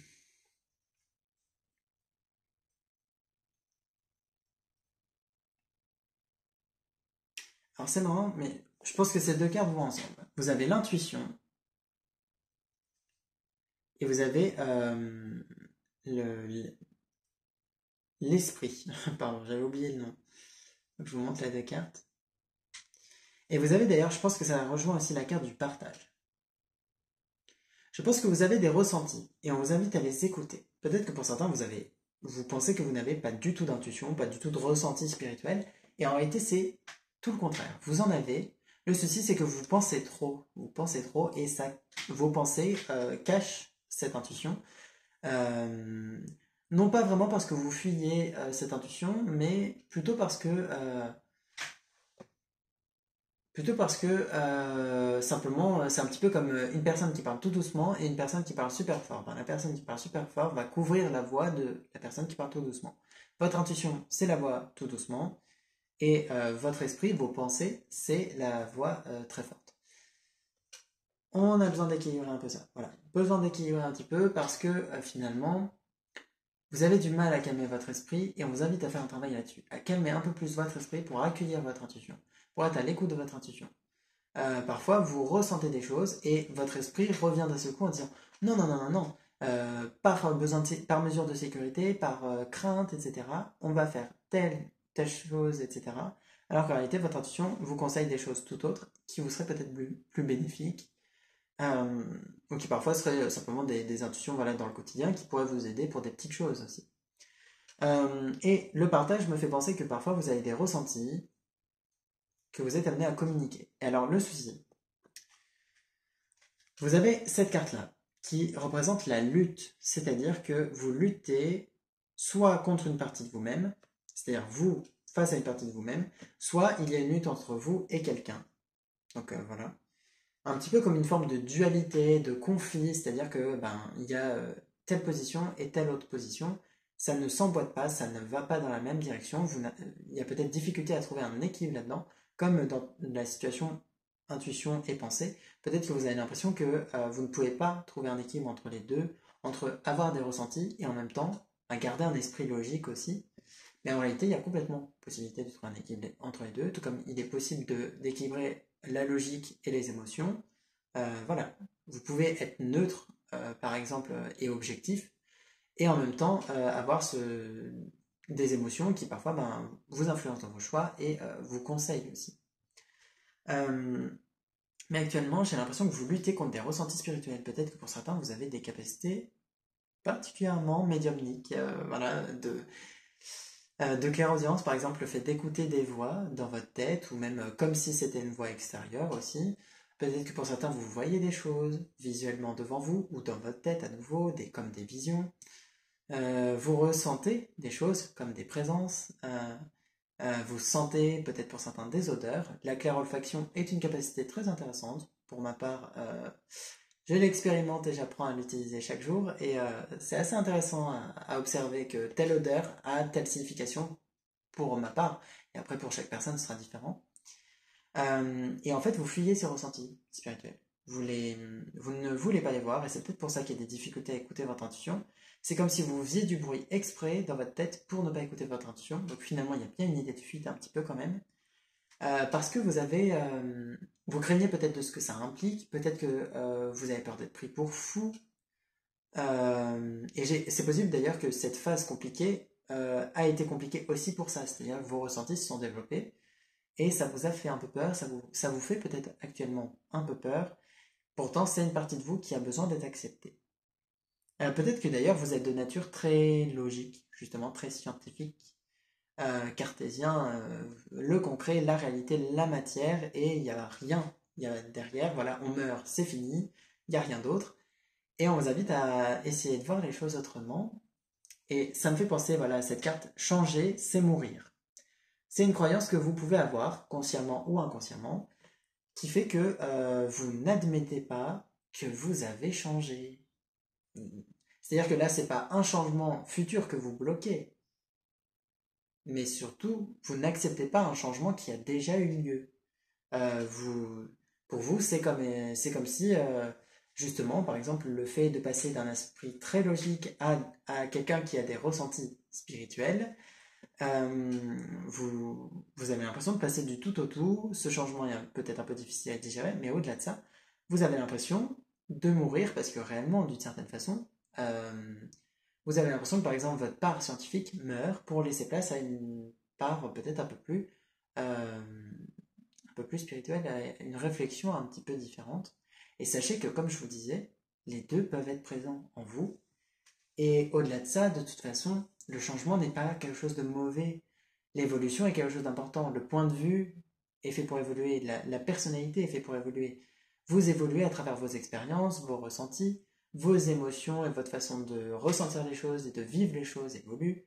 Alors c'est marrant, mais je pense que ces deux cartes vont ensemble. Vous avez l'intuition et vous avez le- l'esprit. Pardon, j'avais oublié le nom. Donc, je vous montre les deux cartes. Et vous avez d'ailleurs, je pense que ça rejoint aussi la carte du partage. Je pense que vous avez des ressentis et on vous invite à les écouter. Peut-être que pour certains, vous pensez que vous n'avez pas du tout d'intuition, pas du tout de ressenti spirituel, et en réalité, c'est tout le contraire. Vous en avez. Le souci, c'est que vous pensez trop. Vous pensez trop et ça, vos pensées cachent cette intuition. Euh, non pas vraiment parce que vous fuyez cette intuition, mais plutôt parce que simplement, c'est un petit peu comme une personne qui parle tout doucement et une personne qui parle super fort. Ben, la personne qui parle super fort va couvrir la voix de la personne qui parle tout doucement. Votre intuition, c'est la voix tout doucement, et votre esprit, vos pensées, c'est la voix très forte. On a besoin d'équilibrer un peu ça. Voilà, besoin d'équilibrer un petit peu parce que finalement, vous avez du mal à calmer votre esprit et on vous invite à faire un travail là-dessus, à calmer un peu plus votre esprit pour accueillir votre intuition, pour être à l'écoute de votre intuition. Parfois, vous ressentez des choses et votre esprit revient d'un seul coup en disant non, non, non, non, non, par mesure de sécurité, par crainte, etc., on va faire telle chose, etc. Alors qu'en réalité, votre intuition vous conseille des choses tout autres qui vous seraient peut-être plus bénéfiques euh, ou qui parfois seraient simplement des intuitions voilà, dans le quotidien qui pourraient vous aider pour des petites choses aussi. Et le partage me fait penser que parfois vous avez des ressentis que vous êtes amené à communiquer. Et alors le souci, vous avez cette carte-là qui représente la lutte, c'est-à-dire que vous luttez soit contre une partie de vous-même, c'est-à-dire vous face à une partie de vous-même, soit il y a une lutte entre vous et quelqu'un. Donc voilà. Un petit peu comme une forme de dualité, de conflit, c'est-à-dire que il y a telle position et telle autre position, ça ne s'emboîte pas, ça ne va pas dans la même direction, il y a peut-être difficulté à trouver un équilibre là-dedans, comme dans la situation intuition et pensée, peut-être que vous avez l'impression que vous ne pouvez pas trouver un équilibre entre les deux, entre avoir des ressentis et en même temps garder un esprit logique aussi. Mais en réalité, il y a complètement possibilité de trouver un équilibre entre les deux, tout comme il est possible d'équilibrer la logique et les émotions. Voilà, vous pouvez être neutre, par exemple, et objectif, et en même temps avoir des émotions qui parfois vous influencent dans vos choix et vous conseillent aussi. Mais actuellement, j'ai l'impression que vous luttez contre des ressentis spirituels. Peut-être que pour certains, vous avez des capacités particulièrement médiumniques, voilà, de clairaudience, par exemple, le fait d'écouter des voix dans votre tête, ou même comme si c'était une voix extérieure aussi. Peut-être que pour certains, vous voyez des choses visuellement devant vous, ou dans votre tête à nouveau, comme des visions. Vous ressentez des choses comme des présences. Vous sentez peut-être pour certains des odeurs. La clairolfaction est une capacité très intéressante. Pour ma part, je l'expérimente et j'apprends à l'utiliser chaque jour. Et c'est assez intéressant à observer que telle odeur a telle signification pour ma part. Et après, pour chaque personne, ce sera différent. Et en fait, vous fuyez ces ressentis spirituels. Vous ne voulez pas les voir. Et c'est peut-être pour ça qu'il y a des difficultés à écouter votre intuition. C'est comme si vous faisiez du bruit exprès dans votre tête pour ne pas écouter votre intuition. Donc finalement, il y a bien une idée de fuite un petit peu quand même. Parce que vous craignez peut-être de ce que ça implique, peut-être que vous avez peur d'être pris pour fou. Et c'est possible d'ailleurs que cette phase compliquée a été compliquée aussi pour ça, c'est-à-dire que vos ressentis se sont développés et ça vous a fait un peu peur, ça vous fait peut-être actuellement un peu peur. Pourtant, c'est une partie de vous qui a besoin d'être acceptée. Peut-être que d'ailleurs vous êtes de nature très logique, justement très scientifique, cartésien, le concret, la réalité, la matière, et il n'y a rien, il y a derrière, voilà, on meurt, c'est fini, il n'y a rien d'autre. Et on vous invite à essayer de voir les choses autrement. Et ça me fait penser, voilà, à cette carte, changer, c'est mourir. C'est une croyance que vous pouvez avoir, consciemment ou inconsciemment, qui fait que vous n'admettez pas que vous avez changé. C'est-à-dire que là, c'est pas un changement futur que vous bloquez, mais surtout, vous n'acceptez pas un changement qui a déjà eu lieu. Euh, vous, pour vous, c'est comme si, justement, par exemple, le fait de passer d'un esprit très logique à quelqu'un qui a des ressentis spirituels, vous avez l'impression de passer du tout au tout. Ce changement est peut-être un peu difficile à digérer, mais au-delà de ça, vous avez l'impression de mourir parce que réellement, d'une certaine façon, vous avez l'impression que par exemple votre part scientifique meurt pour laisser place à une part peut-être un peu plus spirituelle, à une réflexion un petit peu différente. Et sachez que, comme je vous disais, les deux peuvent être présents en vous. Et au-delà de ça, de toute façon, le changement n'est pas quelque chose de mauvais. L'évolution est quelque chose d'important. Le point de vue est fait pour évoluer. La personnalité est fait pour évoluer. Vous évoluez à travers vos expériences, vos ressentis, vos émotions et votre façon de ressentir les choses et de vivre les choses évoluent.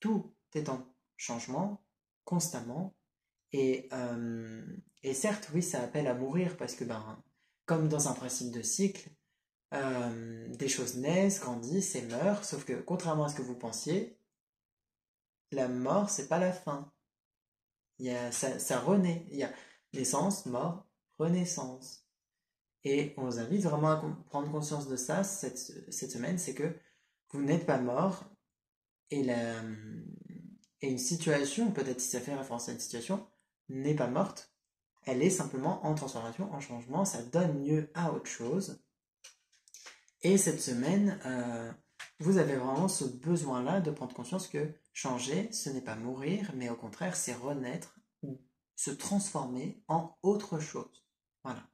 Tout est en changement constamment. Et certes, oui, ça appelle à mourir parce que, comme dans un principe de cycle, des choses naissent, grandissent et meurent, sauf que contrairement à ce que vous pensiez, la mort, c'est pas la fin. Ça renaît. Il y a naissance, mort, renaissance. Et on vous invite vraiment à prendre conscience de ça cette semaine, c'est que vous n'êtes pas mort et, et une situation, peut-être si ça fait référence à une situation, n'est pas morte. Elle est simplement en transformation, en changement, ça donne lieu à autre chose. Et cette semaine, vous avez vraiment ce besoin-là de prendre conscience que changer, ce n'est pas mourir, mais au contraire, c'est renaître ou se transformer en autre chose. Voilà.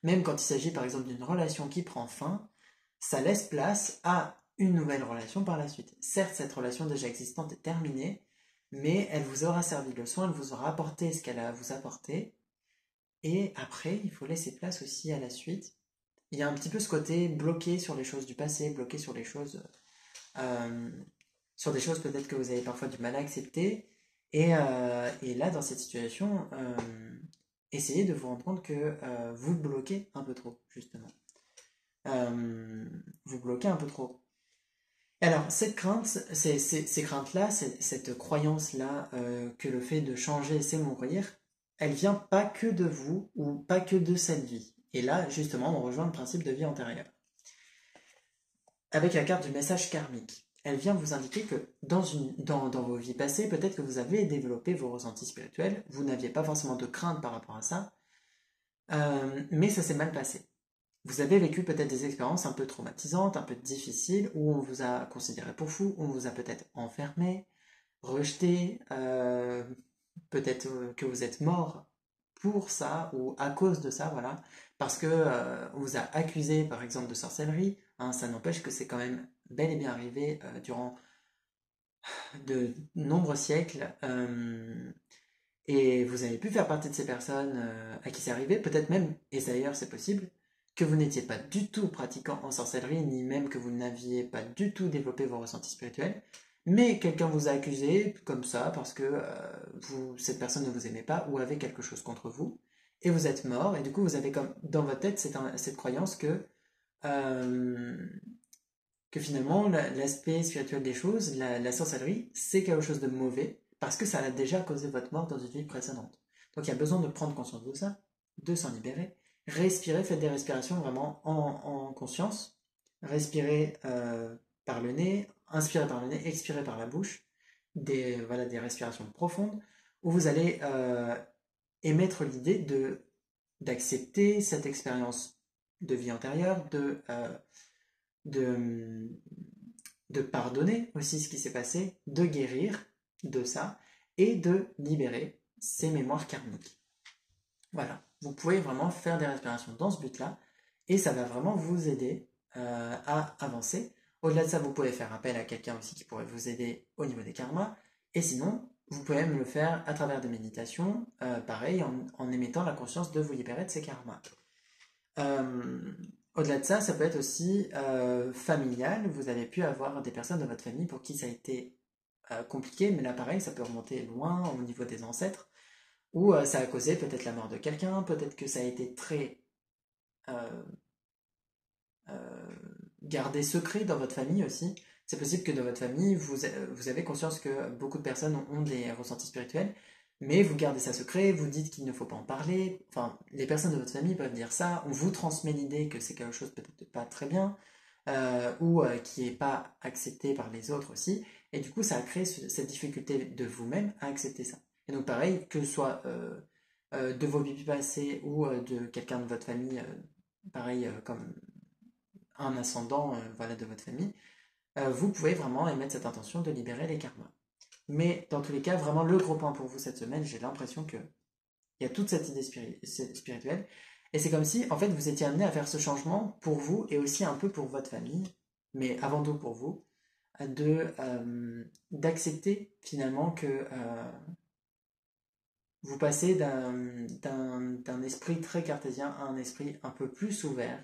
Même quand il s'agit par exemple d'une relation qui prend fin, ça laisse place à une nouvelle relation par la suite. Certes, cette relation déjà existante est terminée, mais elle vous aura servi de leçon, elle vous aura apporté ce qu'elle a à vous apporter. Et après, il faut laisser place aussi à la suite. Il y a un petit peu ce côté bloqué sur les choses du passé, bloqué sur les choses, euh, sur des choses peut-être que vous avez parfois du mal à accepter. Et là, dans cette situation, essayez de vous rendre compte que vous bloquez un peu trop, justement. Vous bloquez un peu trop. Alors, cette crainte, ces craintes-là, cette croyance-là, que le fait de changer, c'est mourir, elle vient pas que de vous ou pas que de cette vie. Et là, justement, on rejoint le principe de vie antérieure. Avec la carte du message karmique, elle vient vous indiquer que dans vos vies passées, peut-être que vous avez développé vos ressentis spirituels, vous n'aviez pas forcément de crainte par rapport à ça, mais ça s'est mal passé. Vous avez vécu peut-être des expériences un peu traumatisantes, un peu difficiles, où on vous a considéré pour fou, on vous a peut-être enfermé, rejeté, peut-être que vous êtes mort pour ça ou à cause de ça, voilà, parce que on vous a accusé par exemple de sorcellerie, hein, ça n'empêche que c'est quand même bel et bien arrivé durant de nombreux siècles, et vous avez pu faire partie de ces personnes à qui c'est arrivé, peut-être même, et d'ailleurs c'est possible, que vous n'étiez pas du tout pratiquant en sorcellerie, ni même que vous n'aviez pas du tout développé vos ressentis spirituels, mais quelqu'un vous a accusé comme ça parce que cette personne ne vous aimait pas ou avait quelque chose contre vous, et vous êtes mort, et du coup vous avez comme dans votre tête cette croyance euh, que finalement l'aspect spirituel des choses, la sorcellerie, c'est quelque chose de mauvais parce que ça a déjà causé votre mort dans une vie précédente. Donc il y a besoin de prendre conscience de ça, de s'en libérer, respirer, faites des respirations vraiment en conscience, respirez par le nez, inspirez par le nez, expirez par la bouche, voilà, des respirations profondes où vous allez émettre l'idée d'accepter cette expérience de vie antérieure, de, de pardonner aussi ce qui s'est passé, de guérir de ça et de libérer ces mémoires karmiques. Voilà, vous pouvez vraiment faire des respirations dans ce but-là et ça va vraiment vous aider à avancer. Au-delà de ça, vous pouvez faire appel à quelqu'un aussi qui pourrait vous aider au niveau des karmas et sinon, vous pouvez même le faire à travers des méditations, pareil, en émettant la conscience de vous libérer de ces karmas. Euh, Au-delà de ça, ça peut être aussi familial. Vous avez pu avoir des personnes de votre famille pour qui ça a été compliqué, mais là pareil, ça peut remonter loin au niveau des ancêtres, ou ça a causé peut-être la mort de quelqu'un, peut-être que ça a été très euh, euh, gardé secret dans votre famille aussi. C'est possible que dans votre famille, vous avez conscience que beaucoup de personnes ont des ressentis spirituels, mais vous gardez ça secret, vous dites qu'il ne faut pas en parler. Enfin, les personnes de votre famille peuvent dire ça, on vous transmet l'idée que c'est quelque chose peut-être pas très bien, ou qui n'est pas accepté par les autres aussi, et du coup ça a créé cette difficulté de vous-même à accepter ça. Et donc pareil, que ce soit de vos vies passées ou de quelqu'un de votre famille, pareil comme un ascendant voilà, de votre famille, vous pouvez vraiment émettre cette intention de libérer les karmas. Mais dans tous les cas, vraiment le gros point pour vous cette semaine, j'ai l'impression qu'il y a toute cette idée spirituelle. Et c'est comme si, en fait, vous étiez amené à faire ce changement pour vous et aussi un peu pour votre famille, mais avant tout pour vous, d'accepter finalement que vous passez d'un esprit très cartésien à un esprit un peu plus ouvert.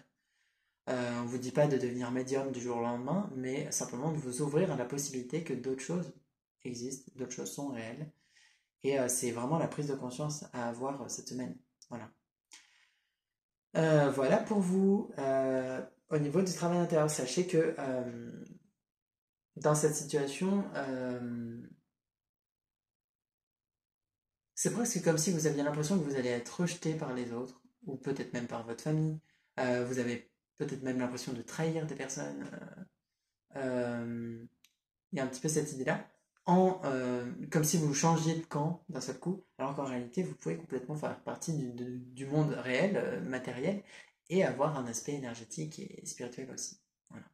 On ne vous dit pas de devenir médium du jour au lendemain, mais simplement de vous ouvrir à la possibilité que d'autres choses existent, d'autres choses sont réelles. Et c'est vraiment la prise de conscience à avoir cette semaine. Voilà. Voilà pour vous. Au niveau du travail intérieur, sachez que dans cette situation, c'est presque comme si vous aviez l'impression que vous allez être rejeté par les autres, ou peut-être même par votre famille. Vous avez peut-être même l'impression de trahir des personnes. Il y a un petit peu cette idée-là, comme si vous changiez de camp d'un seul coup, alors qu'en réalité, vous pouvez complètement faire partie du monde réel, matériel, et avoir un aspect énergétique et spirituel aussi. Voilà,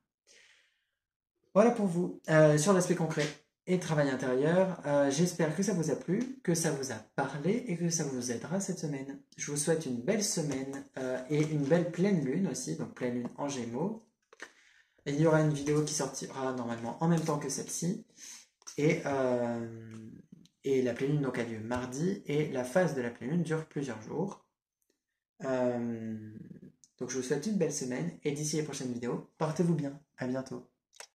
voilà pour vous. Sur l'aspect concret et travail intérieur, j'espère que ça vous a plu, que ça vous a parlé et que ça vous aidera cette semaine. Je vous souhaite une belle semaine et une belle pleine lune aussi, donc pleine lune en Gémeaux. Il y aura une vidéo qui sortira normalement en même temps que celle-ci. Et, la pleine lune donc, a lieu mardi et la phase de la pleine lune dure plusieurs jours. Donc je vous souhaite une belle semaine et d'ici les prochaines vidéos, portez-vous bien. À bientôt.